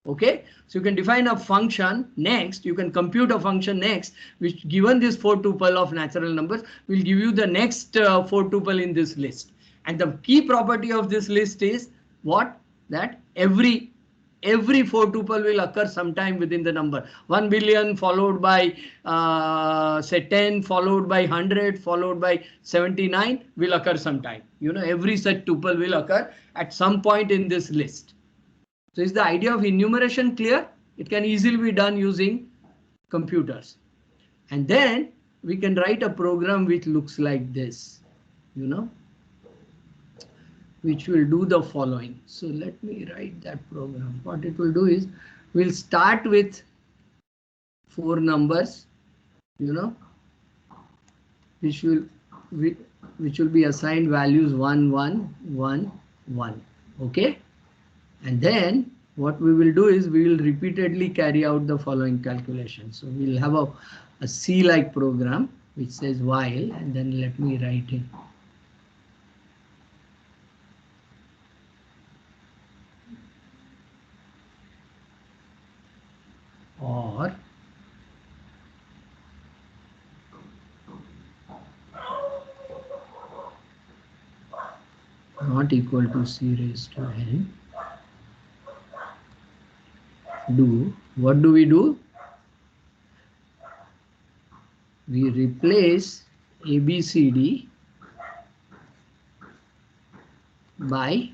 Okay, so you can define a function next, you can compute a function next, which given this 4 tuple of natural numbers will give you the next 4 tuple in this list. And the key property of this list is what? That every 4 tuple will occur sometime within the number. 1 billion followed by say 10, followed by 100, followed by 79 will occur sometime. Every such tuple will occur at some point in this list. So is the idea of enumeration clear? It can easily be done using computers. And then we can write a program which looks like this, which will do the following. So let me write that program. What it will do is we'll start with 4 numbers, which will be assigned values 1, 1, 1, 1. Okay. And then what we will do is we will repeatedly carry out the following calculation. So we'll have a C-like program which says while, and then let me write it. Or not equal to C raised to n. What do we do? We replace ABCD by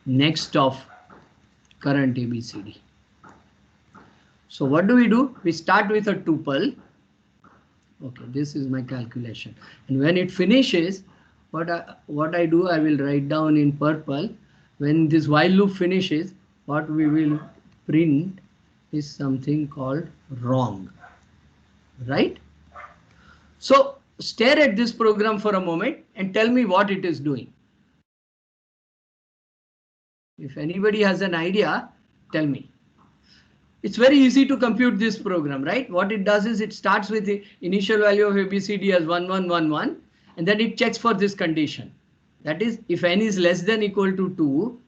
next of current ABCD. So what do? We start with a tuple. Okay, this is my calculation. And when it finishes, what I do, I will write down in purple. When this while loop finishes, what we will print is something called wrong, right? So stare at this program for a moment and tell me what it is doing. If anybody has an idea, tell me. It's very easy to compute this program, right? What it does is it starts with the initial value of ABCD as 1, 1, 1, 1, and then it checks for this condition. That is, if n is less than equal to 2,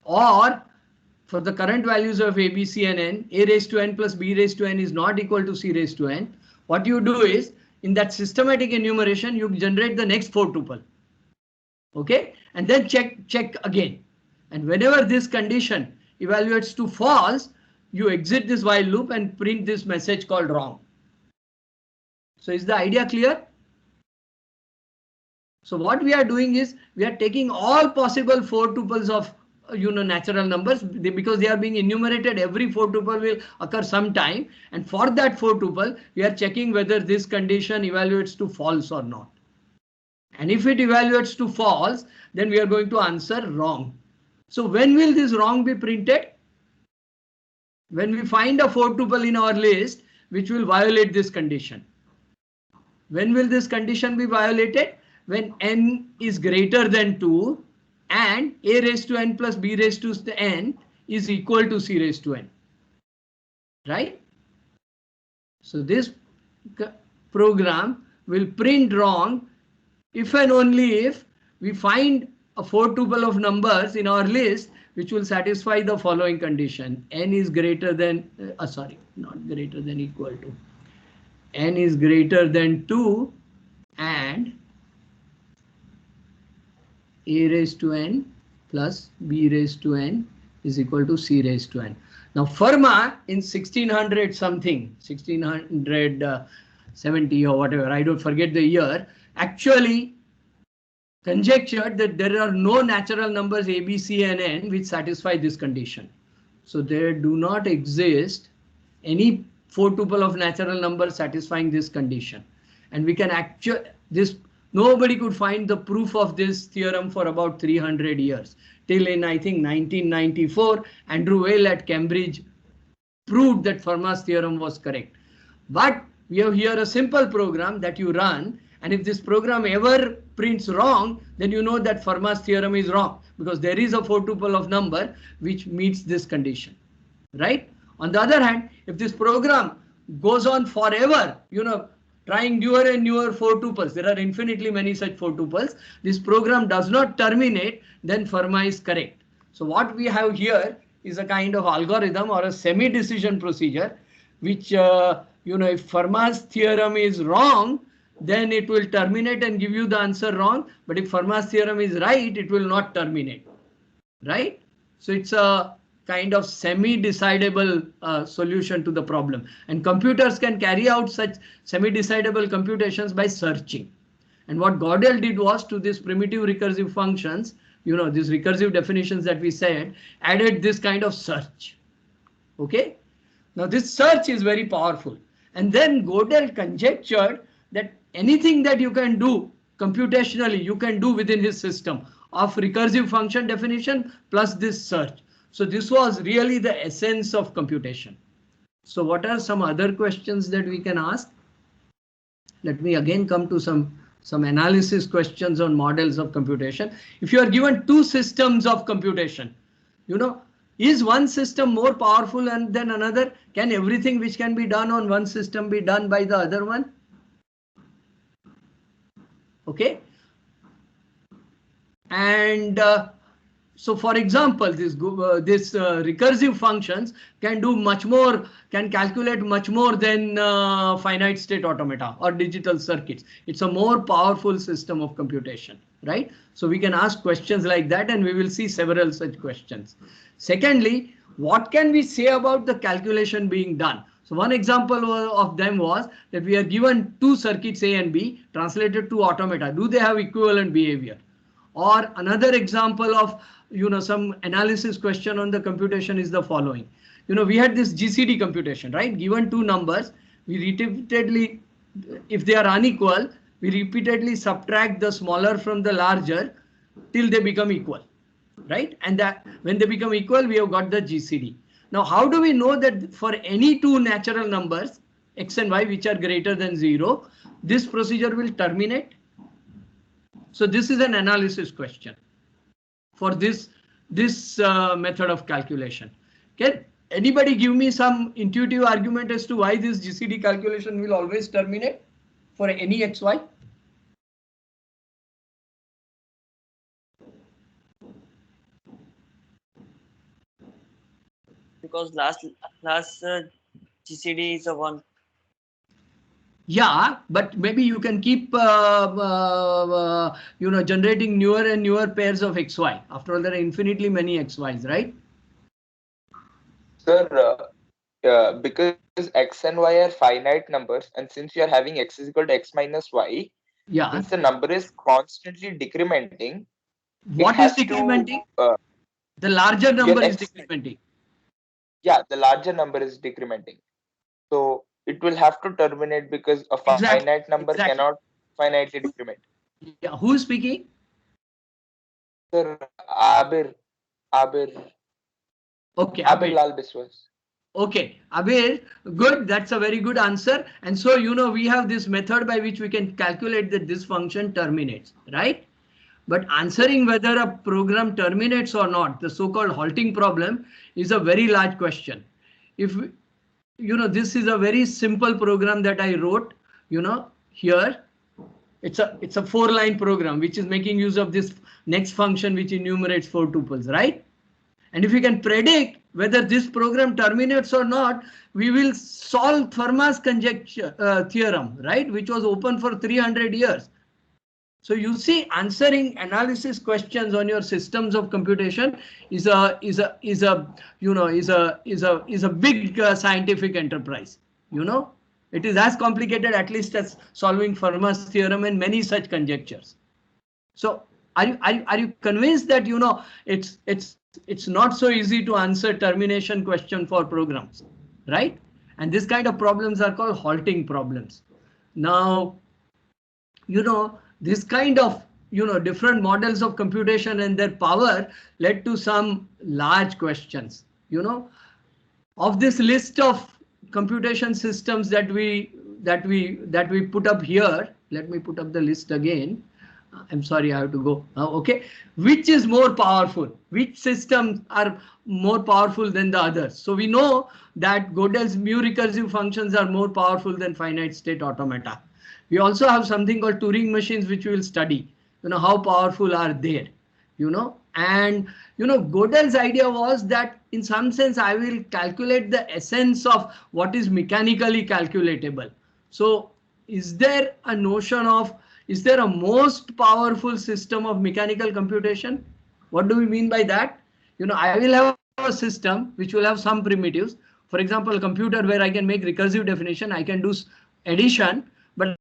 or for the current values of A, B, C, and n, A raised to n plus B raised to n is not equal to C raised to n. What you do is, in that systematic enumeration, you generate the next 4 tuple. Okay, and then check again. And whenever this condition evaluates to false, you exit this while loop and print this message called wrong. So is the idea clear? So what we are doing is we are taking all possible 4 tuples of natural numbers, because they are being enumerated. Every 4 tuple will occur sometime, and for that 4 tuple we are checking whether this condition evaluates to false or not. And if it evaluates to false, then we are going to answer wrong. So when will this wrong be printed? When we find a 4 tuple in our list which will violate this condition. When will this condition be violated? When n is greater than 2 and A raised to n plus B raised to n is equal to C raised to n. Right? So this program will print wrong if and only if we find a 4 tuple of numbers in our list which will satisfy the following condition. N is greater than, sorry, not greater than, equal to. N is greater than 2 and a raised to n plus b raised to n is equal to c raised to n. Now Fermat in 1600 something, 1670 or whatever, I don't forget the year, actually conjectured that there are no natural numbers a, b, c and n which satisfy this condition. So there do not exist any 4 tuple of natural numbers satisfying this condition. And we can actually, nobody could find the proof of this theorem for about 300 years. Till in, I think, 1994, Andrew Weil at Cambridge proved that Fermat's theorem was correct. But we have here a simple program that you run, and if this program ever prints wrong, then you know that Fermat's theorem is wrong, because there is a 4 tuple of number which meets this condition, right? On the other hand, if this program goes on forever, trying newer and newer 4 tuples, there are infinitely many such 4 tuples, this program does not terminate, then Fermat is correct. So what we have here is a kind of algorithm or a semi-decision procedure, which, if Fermat's theorem is wrong, then it will terminate and give you the answer wrong. But if Fermat's theorem is right, it will not terminate, right? So it's a kind of semi-decidable solution to the problem. And computers can carry out such semi-decidable computations by searching. And what Gödel did was, to this primitive recursive functions, these recursive definitions that we said, added this kind of search. Okay. Now this search is very powerful. And then Gödel conjectured that anything that you can do computationally, you can do within his system of recursive function definition plus this search. So this was really the essence of computation. So what are some other questions that we can ask? Let me again come to some analysis questions on models of computation. If you are given 2 systems of computation, is one system more powerful than another? Can everything which can be done on one system be done by the other one? Okay. And so, for example, this recursive functions can do much more, can calculate much more than finite state automata or digital circuits. It's a more powerful system of computation, right? So we can ask questions like that, and we will see several such questions. Secondly, what can we say about the calculation being done? So one example of them was that we are given 2 circuits A and B translated to automata. Do they have equivalent behavior? Or another example of some analysis question on the computation is the following. We had this GCD computation, right? Given 2 numbers, we repeatedly, if they are unequal, we repeatedly subtract the smaller from the larger till they become equal, right? And that when they become equal, we have got the GCD. Now, how do we know that for any 2 natural numbers, x and y, which are greater than 0, this procedure will terminate? So this is an analysis question for this method of calculation. Can anybody give me some intuitive argument as to why this GCD calculation will always terminate for any xy?
Because last GCD is a 1.
Yeah, but maybe you can keep generating newer and newer pairs of xy. After all, there are infinitely many xy's, right?
Sir, because x and y are finite numbers, and since you are having x is equal to x minus y,
yeah,
since the number is constantly decrementing.
What is decrementing? The larger number is decrementing.
Yeah, the larger number is decrementing. So it will have to terminate because a finite number cannot finitely decrement.
Yeah, who is speaking?
Sir, Abir.
Okay,
Abir Lal Biswas.
Okay, Abir, good. That's a very good answer. And so, we have this method by which we can calculate that this function terminates, right? But answering whether a program terminates or not, the so-called halting problem, is a very large question. If this is a very simple program that I wrote, here, it's a 4-line program which is making use of this next function which enumerates 4 tuples, right? And if we can predict whether this program terminates or not, we will solve Fermat's conjecture theorem, right, which was open for 300 years. So you see, answering analysis questions on your systems of computation is a big scientific enterprise. You know, it is as complicated at least as solving Fermat's theorem and many such conjectures. So are you convinced that it's not so easy to answer termination question for programs, right? And this kind of problems are called halting problems. Now, this kind of different models of computation and their power led to some large questions. Of this list of computation systems that we put up here, let me put up the list again. I'm sorry, I have to go. Okay, which is more powerful? Which systems are more powerful than the others? So we know that Gödel's mu recursive functions are more powerful than finite state automata. We also have something called Turing machines, which we will study. How powerful are they? And Gödel's idea was that in some sense I will calculate the essence of what is mechanically calculatable. So is there a notion of, is there a most powerful system of mechanical computation? What do we mean by that? I will have a system which will have some primitives. For example, a computer where I can make recursive definition, I can do addition, but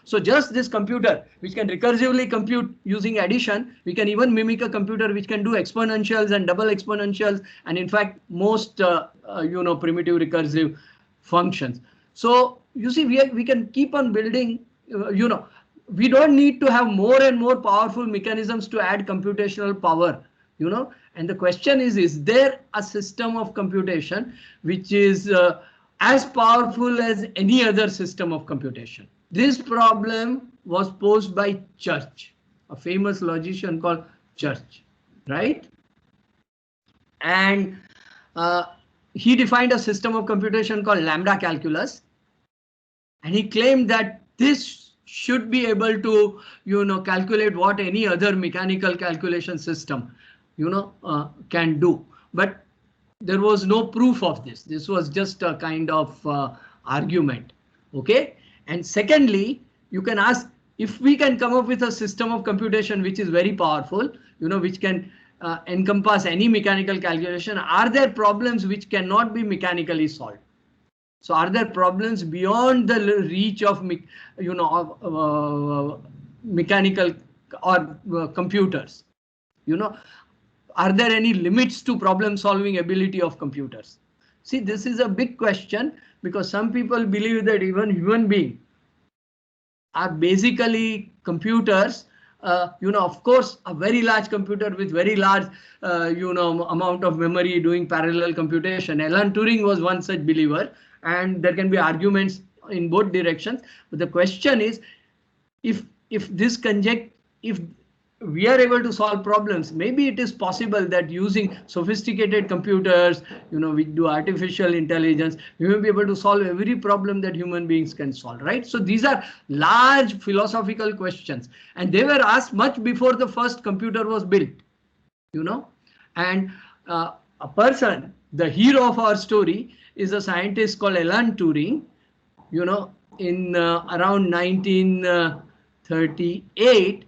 so just this computer which can recursively compute using addition, we can even mimic a computer which can do exponentials and double exponentials, and in fact most primitive recursive functions. So you see, we can keep on building. We don't need to have more and more powerful mechanisms to add computational power. And the question is there a system of computation which is as powerful as any other system of computation? This problem was posed by Church, a famous logician called Church, right? And he defined a system of computation called lambda calculus, and he claimed that this should be able to calculate what any other mechanical calculation system can do. But there was no proof of this. This was just a kind of argument. Okay. And secondly, you can ask, if we can come up with a system of computation which is very powerful, which can encompass any mechanical calculation, are there problems which cannot be mechanically solved? So are there problems beyond the reach of mechanical or computers? Are there any limits to problem solving ability of computers? See, this is a big question, because some people believe that even human beings are basically computers. Of course, a very large computer with very large, amount of memory doing parallel computation. Alan Turing was one such believer, and there can be arguments in both directions. But the question is, if we are able to solve problems, maybe it is possible that using sophisticated computers, which do artificial intelligence, we may be able to solve every problem that human beings can solve, right? So these are large philosophical questions, and they were asked much before the first computer was built, and a person, the hero of our story, is a scientist called Alan Turing, in around 1938,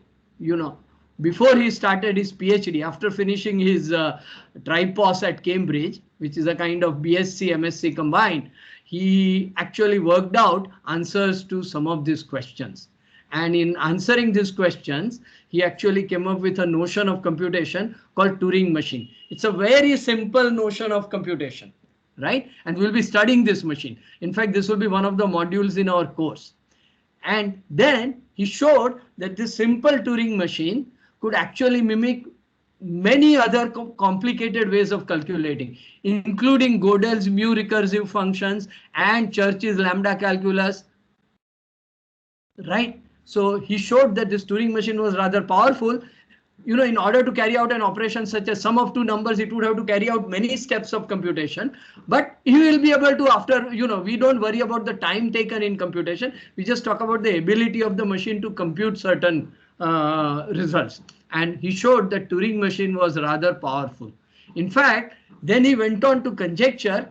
before he started his PhD, after finishing his tripos at Cambridge, which is a kind of BSc, MSc combined, he actually worked out answers to some of these questions. And in answering these questions, he actually came up with a notion of computation called Turing machine. It's a very simple notion of computation, right? And we'll be studying this machine. In fact, this will be one of the modules in our course. And then he showed that this simple Turing machine could actually mimic many other complicated ways of calculating, including Gödel's mu recursive functions and Church's lambda calculus, right? So he showed that this Turing machine was rather powerful. in order to carry out an operation such as sum of two numbers, it would have to carry out many steps of computation. But he will be able to, after, we don't worry about the time taken in computation. We just talk about the ability of the machine to compute certain results. And he showed that Turing machine was rather powerful. In fact, then he went on to conjecture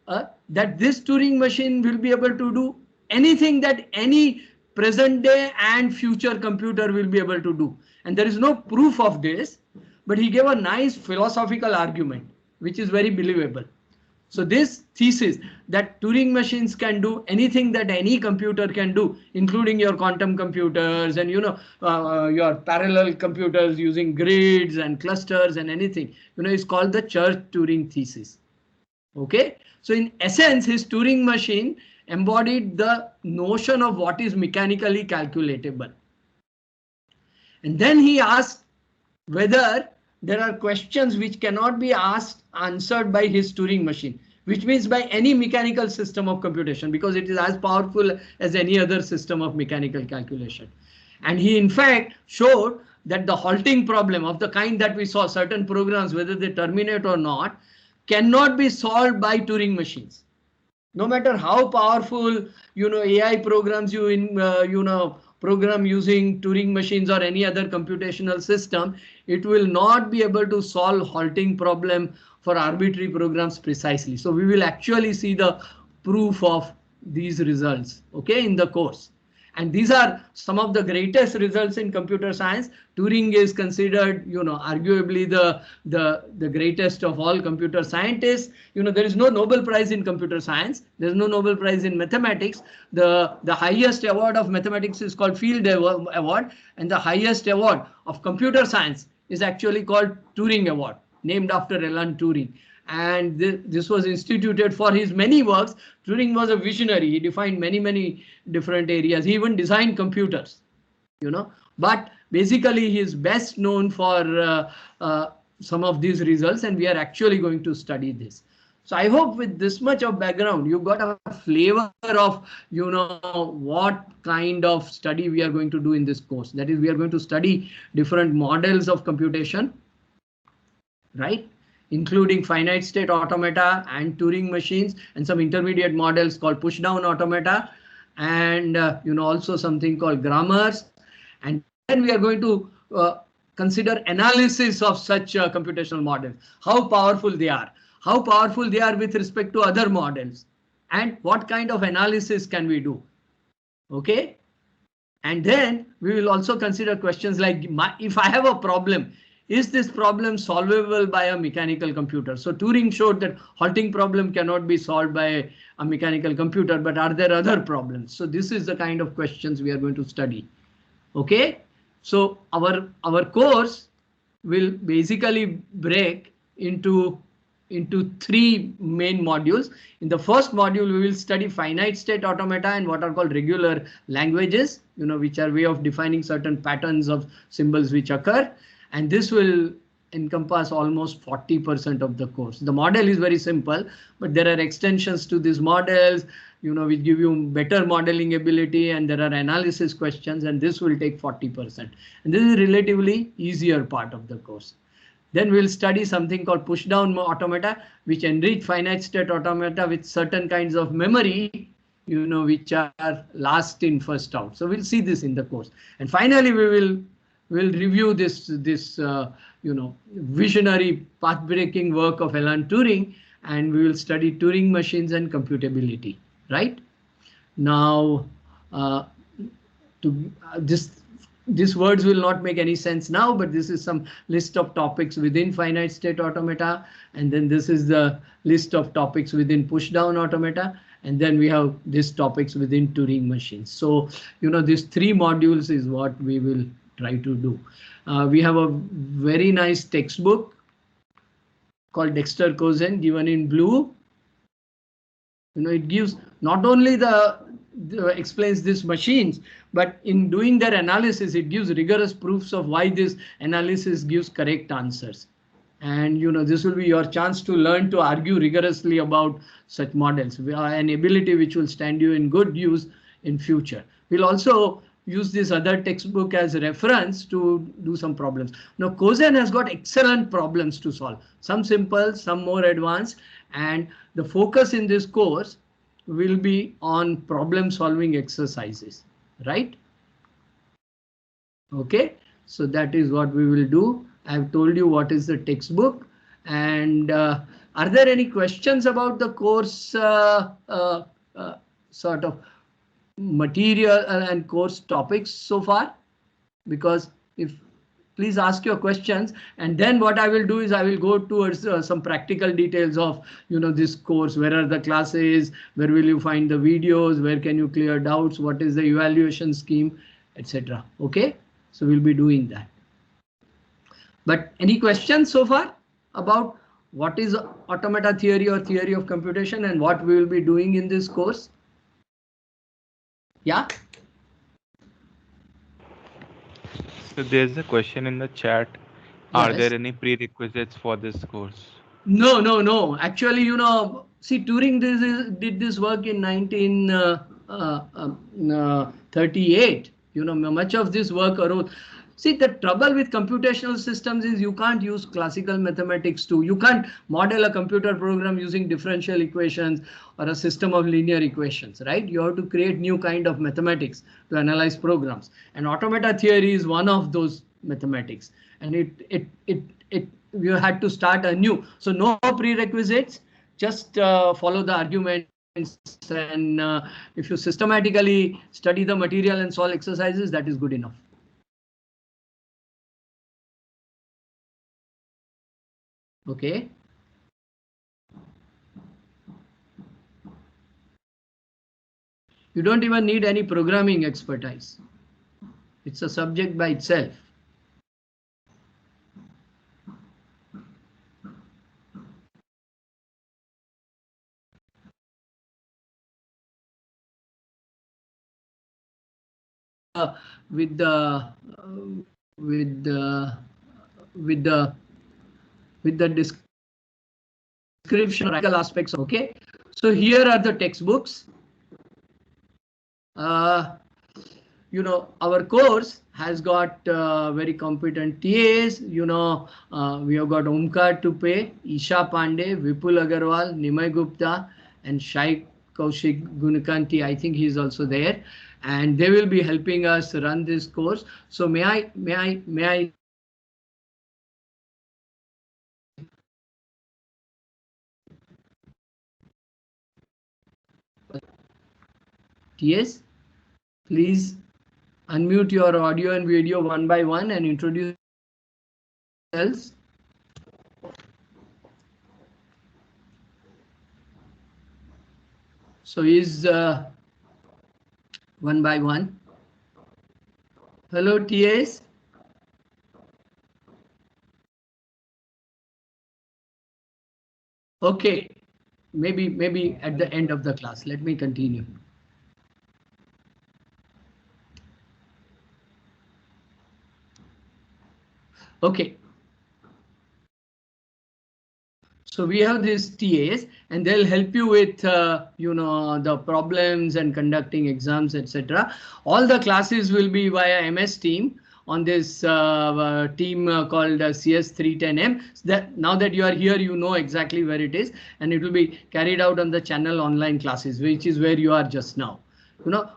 that this Turing machine will be able to do anything that any present day and future computer will be able to do. And there is no proof of this, but he gave a nice philosophical argument, which is very believable. So this thesis that Turing machines can do anything that any computer can do, including your quantum computers and your parallel computers using grids and clusters and anything, is called the Church-Turing thesis. Okay, so in essence, his Turing machine embodied the notion of what is mechanically calculatable. And then he asked whether there are questions which cannot be answered by his Turing machine, which means by any mechanical system of computation, because it is as powerful as any other system of mechanical calculation. And he in fact showed that the halting problem of the kind that we saw, certain programs, whether they terminate or not, cannot be solved by Turing machines. No matter how powerful, AI programs program using Turing machines or any other computational system, it will not be able to solve halting problem for arbitrary programs precisely. So we will actually see the proof of these results, okay, in the course. And these are some of the greatest results in computer science. Turing is considered, arguably the greatest of all computer scientists. There is no Nobel Prize in computer science. There is no Nobel Prize in mathematics. The highest award of mathematics is called Field Award, and the highest award of computer science is actually called Turing Award, named after Alan Turing. And this was instituted for his many works. Turing was a visionary. He defined many different areas. He even designed computers, but basically he is best known for some of these results, and we are actually going to study this. So I hope with this much of background, you got a flavor of, what kind of study we are going to do in this course. That is, we are going to study different models of computation, right? Including finite state automata and Turing machines, and some intermediate models called push-down automata, and also something called grammars. And then we are going to consider analysis of such computational models, how powerful they are with respect to other models, and what kind of analysis can we do. Okay, and then we will also consider questions like, if I have a problem, is this problem solvable by a mechanical computer? So Turing showed that halting problem cannot be solved by a mechanical computer, but are there other problems? So this is the kind of questions we are going to study. Okay, so our course will basically break into three main modules. In the first module, we will study finite state automata and what are called regular languages, which are way of defining certain patterns of symbols which occur. And this will encompass almost 40% of the course. The model is very simple, but there are extensions to these models, which give you better modeling ability, and there are analysis questions, and this will take 40%. And this is a relatively easier part of the course. Then we'll study something called push-down automata, which enrich finite state automata with certain kinds of memory, which are last in, first out. So we'll see this in the course. And finally, we'll review this visionary path-breaking work of Alan Turing, and we will study Turing machines and computability. Right now, these words will not make any sense now, but this is some list of topics within finite state automata, and then this is the list of topics within push-down automata, and then we have these topics within Turing machines. So these three modules is what we will try to do. We have a very nice textbook called Dexter-Cozen, given in blue. It gives not only explains these machines, but in doing their analysis, it gives rigorous proofs of why this analysis gives correct answers. And this will be your chance to learn to argue rigorously about such models, an ability which will stand you in good use in future. We'll also use this other textbook as reference to do some problems. Now Cozen has got excellent problems to solve, some simple, some more advanced, and the focus in this course will be on problem solving exercises, right? Okay, so that is what we will do. I have told you what is the textbook, and are there any questions about the course sort of material and course topics so far? Because if please ask your questions, and then what I will do is I will go towards some practical details of this course. Where are the classes? Where will you find the videos? Where can you clear doubts? What is the evaluation scheme, etc. Okay, so we'll be doing that. But any questions so far about what is automata theory or theory of computation and what we will be doing in this course? Yeah.
So there's a question in the chat. Are there any prerequisites for this course?
No. Actually, see, Turing did this work in 1938. Much of this work arose. See, the trouble with computational systems is you can't use classical mathematics too. You can't model a computer program using differential equations or a system of linear equations, right? You have to create new kind of mathematics to analyze programs. And automata theory is one of those mathematics. And you had to start anew. So no prerequisites, just follow the arguments. And if you systematically study the material and solve exercises, that is good enough. Okay. You don't even need any programming expertise. It's a subject by itself. With the description aspects. Okay, so here are the textbooks. Our course has got very competent TAs. We have got Omkar Tupe, Isha Pandey, Vipul Agarwal, Nimay Gupta, and Shai Kaushik Gunakanti. I think he is also there, and they will be helping us run this course. So may I TS, please unmute your audio and video one by one and introduce yourselves. So is one by one. Hello, TS. Okay, maybe at the end of the class. Let me continue. Okay. So we have these TAs, and they'll help you with the problems and conducting exams, etc. All the classes will be via MS Team on this team called CS310M. Now that you are here, you know exactly where it is, and it will be carried out on the channel online classes, which is where you are just now.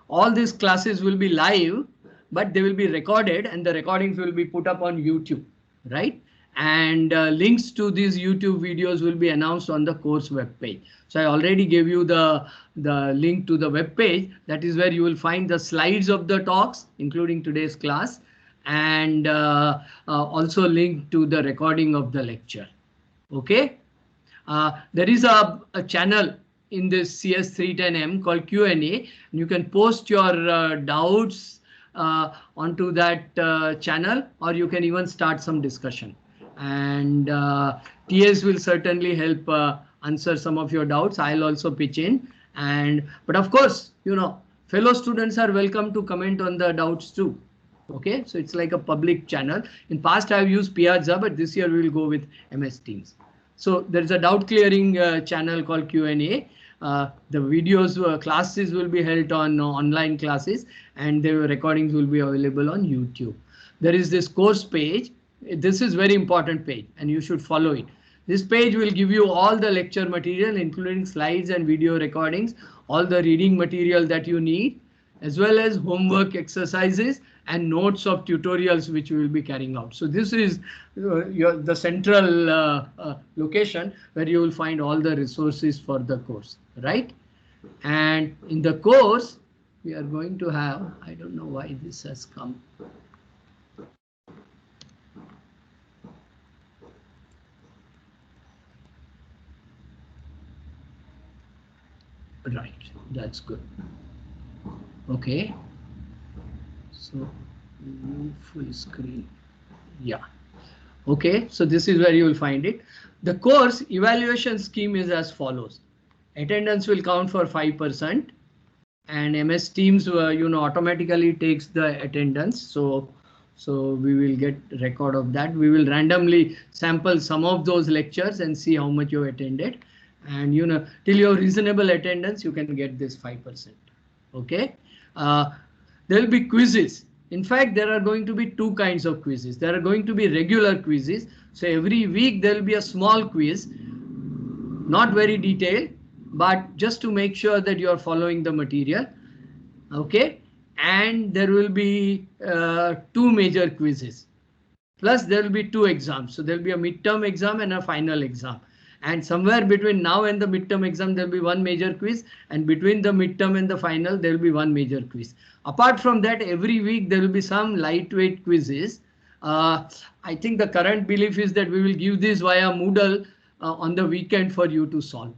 All these classes will be live, but they will be recorded, and the recordings will be put up on YouTube, right? And links to these YouTube videos will be announced on the course web page. So I already gave you the link to the web page. That is where you will find the slides of the talks, including today's class, and also link to the recording of the lecture. Okay. There is a channel in this CS310M called Q&A, and you can post your doubts onto that channel, or you can even start some discussion. And TS will certainly help answer some of your doubts. I'll also pitch in. But of course, fellow students are welcome to comment on the doubts too. Okay, so it's like a public channel. In past, I've used Piazza, but this year we will go with MS Teams. So there's a doubt clearing channel called Q&A. The videos classes will be held on online classes, and the recordings will be available on YouTube. There is this course page. This is very important page and you should follow it. This page will give you all the lecture material, including slides and video recordings, all the reading material that you need, as well as homework exercises and notes of tutorials which we will be carrying out. So this is the central location where you will find all the resources for the course, right? And in the course, we are going to have, I don't know why this has come. Right, that's good. Okay, so full screen. Yeah. Okay, so this is where you will find it. The course evaluation scheme is as follows. Attendance will count for 5%, and MS Teams automatically takes the attendance. So we will get record of that. We will randomly sample some of those lectures and see how much you attended. And till your reasonable attendance, you can get this 5%. Okay. There will be quizzes. In fact, there are going to be two kinds of quizzes. There are going to be regular quizzes. So every week there will be a small quiz, not very detailed, but just to make sure that you are following the material. Okay. And there will be 2 major quizzes. Plus there will be 2 exams. So there will be a midterm exam and a final exam. And somewhere between now and the midterm exam, there will be 1 major quiz, and between the midterm and the final, there will be 1 major quiz. Apart from that, every week there will be some lightweight quizzes. I think the current belief is that we will give this via Moodle on the weekend for you to solve.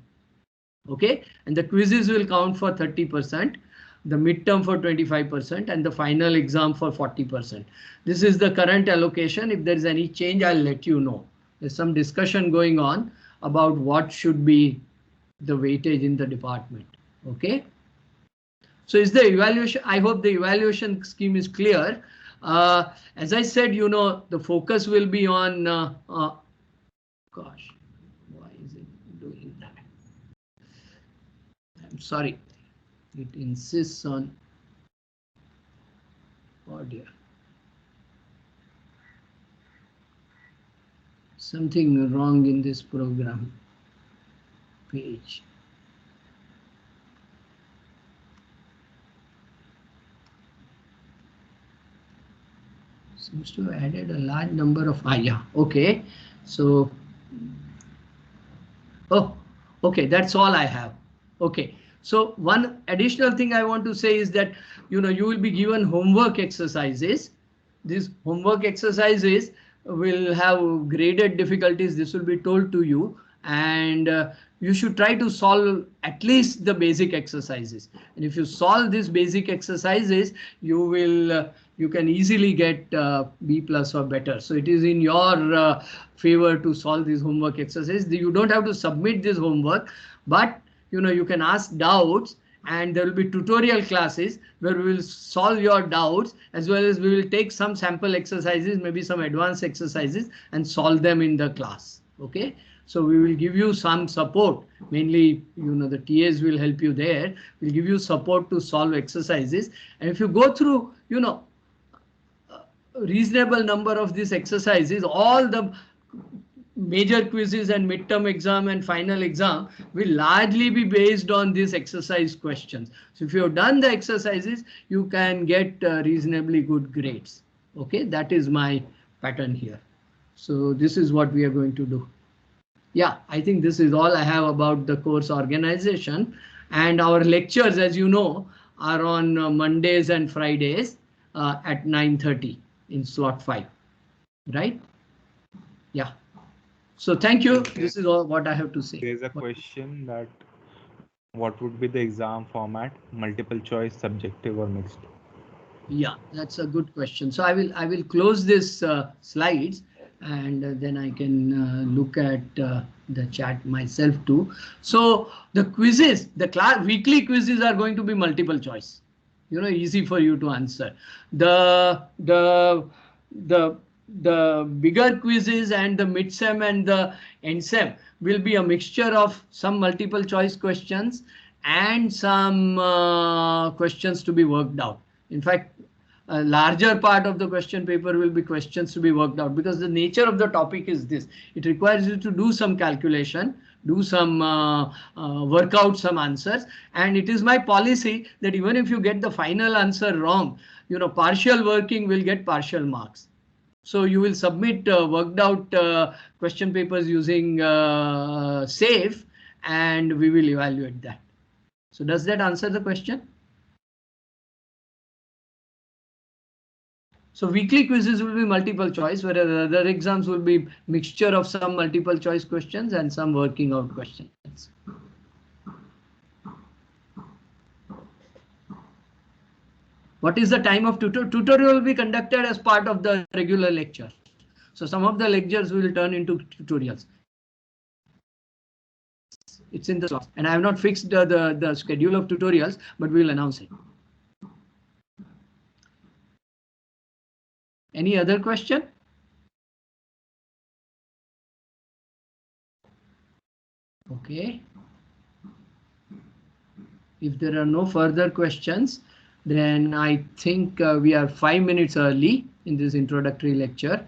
Okay, and the quizzes will count for 30%, the midterm for 25%, and the final exam for 40%. This is the current allocation. If there is any change, I'll let you know. There's some discussion going on about what should be the weightage in the department. Okay. So is the evaluation, I hope the evaluation scheme is clear. As I said, the focus will be on, gosh, why is it doing that? I'm sorry. It insists on, oh dear. Something wrong in this program page. Seems to have added a large number of, yeah, okay. So, oh, okay, that's all I have. Okay, so one additional thing I want to say is that, you will be given homework exercises. These homework exercises will have graded difficulties. This will be told to you, and you should try to solve at least the basic exercises. And if you solve these basic exercises, you can easily get B+ or better. So it is in your favor to solve these homework exercises. You don't have to submit this homework, but you can ask doubts, and there will be tutorial classes where we will solve your doubts, as well as we will take some sample exercises, maybe some advanced exercises, and solve them in the class. Okay, so we will give you some support. Mainly, the TAs will help you there. We'll give you support to solve exercises, and if you go through, a reasonable number of these exercises, all the major quizzes and midterm exam and final exam will largely be based on these exercise questions. So if you have done the exercises, you can get reasonably good grades. Okay, that is my pattern here. So this is what we are going to do. Yeah, I think this is all I have about the course organization, and our lectures, as you know, are on Mondays and Fridays at 9:30 in slot 5, right? Yeah. So thank you. This is all what I have to say.
There's a question that what would be the exam format? Multiple choice, subjective, or mixed?
Yeah, that's a good question. So I will close this slides, and then I can look at the chat myself too. So the quizzes, the weekly quizzes are going to be multiple choice. Easy for you to answer. The the bigger quizzes and the mid-sem and the end-sem will be a mixture of some multiple choice questions and some questions to be worked out. In fact, a larger part of the question paper will be questions to be worked out, because the nature of the topic is this. It requires you to do some calculation, do some work out some answers, and it is my policy that even if you get the final answer wrong, you know, partial working will get partial marks. So you will submit worked out question papers using SAFE, and we will evaluate that. So does that answer the question? So weekly quizzes will be multiple choice, whereas other exams will be mixture of some multiple choice questions and some working out questions. What is the time of tutorial will be conducted as part of the regular lecture. So some of the lectures will turn into tutorials. It's in the slot, and I have not fixed the schedule of tutorials, but we will announce it. Any other question? Okay. If there are no further questions, then I think we are 5 minutes early in this introductory lecture.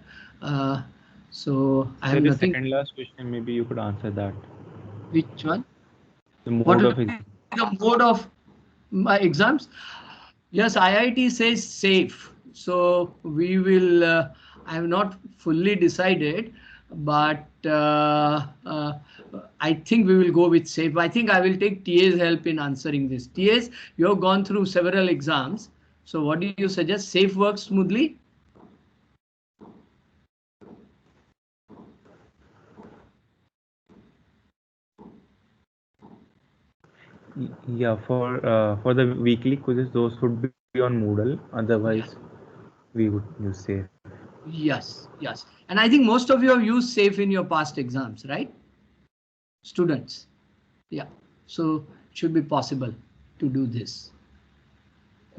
So I have nothing.
Second last question, maybe you could answer that.
Which one?
The mode of
my exams? Yes, IIT says SAFE. So we will, I have not fully decided, but I think we will go with SAFE. I think I will take TA's help in answering this. TA's, you have gone through several exams. So what do you suggest? SAFE works smoothly?
Yeah, for the weekly quizzes, those would be on Moodle. Otherwise, we would use SAFE.
Yes, yes. And I think most of you have used SAFE in your past exams, right? Students. Yeah. So it should be possible to do this.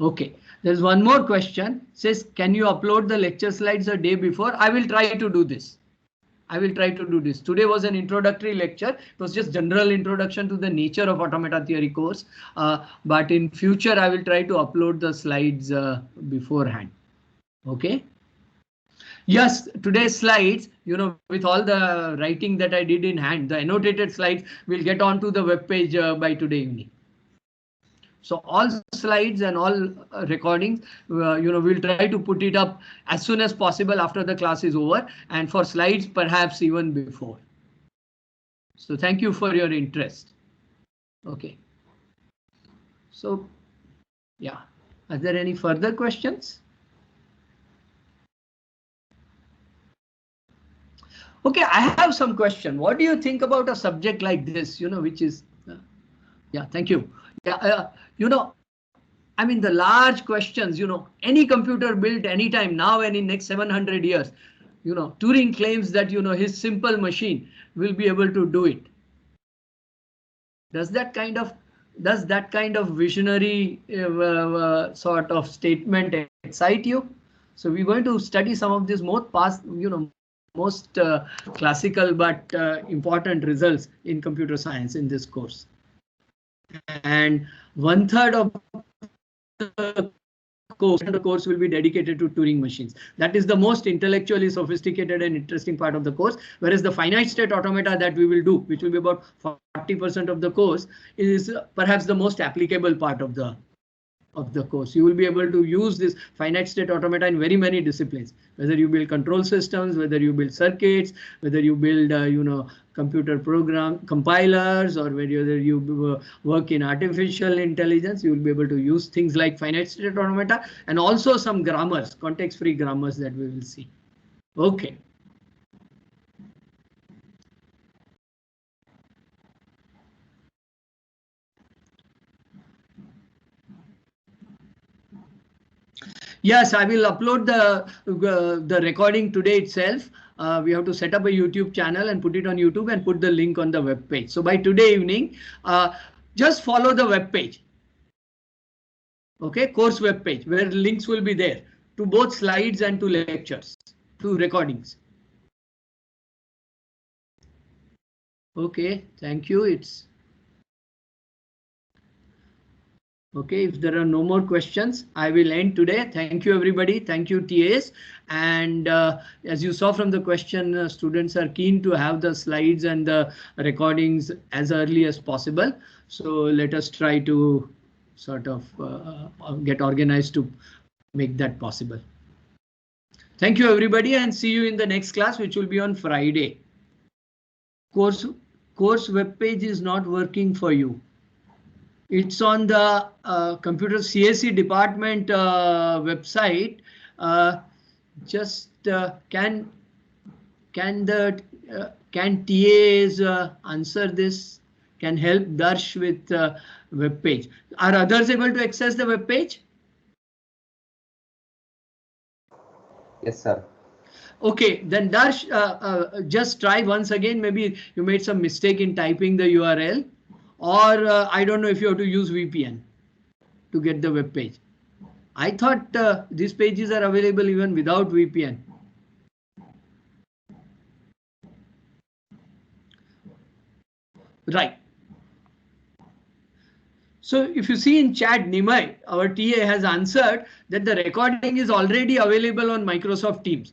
Okay. There's one more question. It says, can you upload the lecture slides a day before? I will try to do this. I will try to do this. Today was an introductory lecture. It was just general introduction to the nature of automata theory course. But in future, I will try to upload the slides beforehand. Okay. Yes, today's slides, you know, with all the writing that I did in hand, the annotated slides will get onto the web page by today evening. So all slides and all recordings, you know, we'll try to put it up as soon as possible after the class is over, and for slides, perhaps even before. So thank you for your interest. Okay. So, yeah. Are there any further questions? Okay, I have some question. What do you think about a subject like this, you know, which is, yeah, thank you. Yeah, you know, I mean, the large questions, you know, any computer built anytime now and in next 700 years, you know, Turing claims that, you know, his simple machine will be able to do it. Does that kind of visionary sort of statement excite you? So we're going to study some of these most past, you know, most classical but important results in computer science in this course. And 1/3 of the course will be dedicated to Turing machines. That is the most intellectually sophisticated and interesting part of the course, whereas the finite state automata that we will do, which will be about 40% of the course, is perhaps the most applicable part of the course. You will be able to use this finite state automata in very many disciplines, whether you build control systems, whether you build circuits, whether you build, you know, computer program compilers, or whether you work in artificial intelligence, you will be able to use things like finite state automata and also some grammars, context-free grammars that we will see. Okay. Yes, I will upload the recording today itself. We have to set up a YouTube channel and put it on YouTube and put the link on the web page. So by today evening, just follow the web page. Okay, course web page where links will be there to both slides and to lectures. to recordings. Okay, thank you. It's okay. If there are no more questions, I will end today. Thank you, everybody. Thank you, TAs. And as you saw from the question, students are keen to have the slides and the recordings as early as possible. So let us try to sort of get organized to make that possible. Thank you, everybody, and see you in the next class, which will be on Friday. Course web page is not working for you. It's on the computer CSE department website. Just can TAs answer this? Can help Darsh with web page? Are others able to access the web page?
Yes, sir.
Okay, then Darsh, just try once again. Maybe you made some mistake in typing the URL, or I don't know if you have to use VPN to get the web page. I thought these pages are available even without VPN. Right. So if you see in chat, Nimai, our TA, has answered that the recording is already available on Microsoft Teams.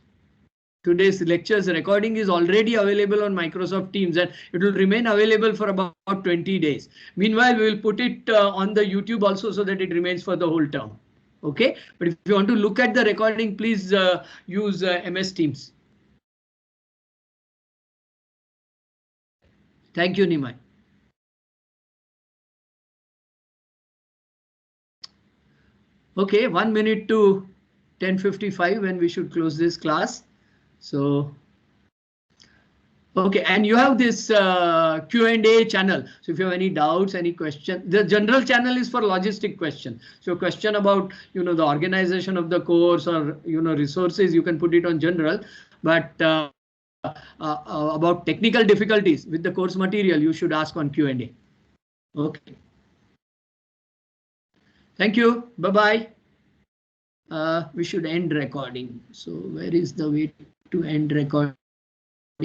Today's lectures recording is already available on Microsoft Teams, and it will remain available for about 20 days. Meanwhile, we will put it on the YouTube also so that it remains for the whole term. Okay, but if you want to look at the recording, please use MS Teams. Thank you, Nimai. Okay, 1 minute to 10:55 when we should close this class. So, okay, and you have this Q&A channel. So if you have any doubts, any question, the general channel is for logistic question. So question about, the organization of the course or, resources, you can put it on general, but about technical difficulties with the course material, you should ask on Q&A. Okay. Thank you. Bye-bye. We should end recording. So where is the way to end recording?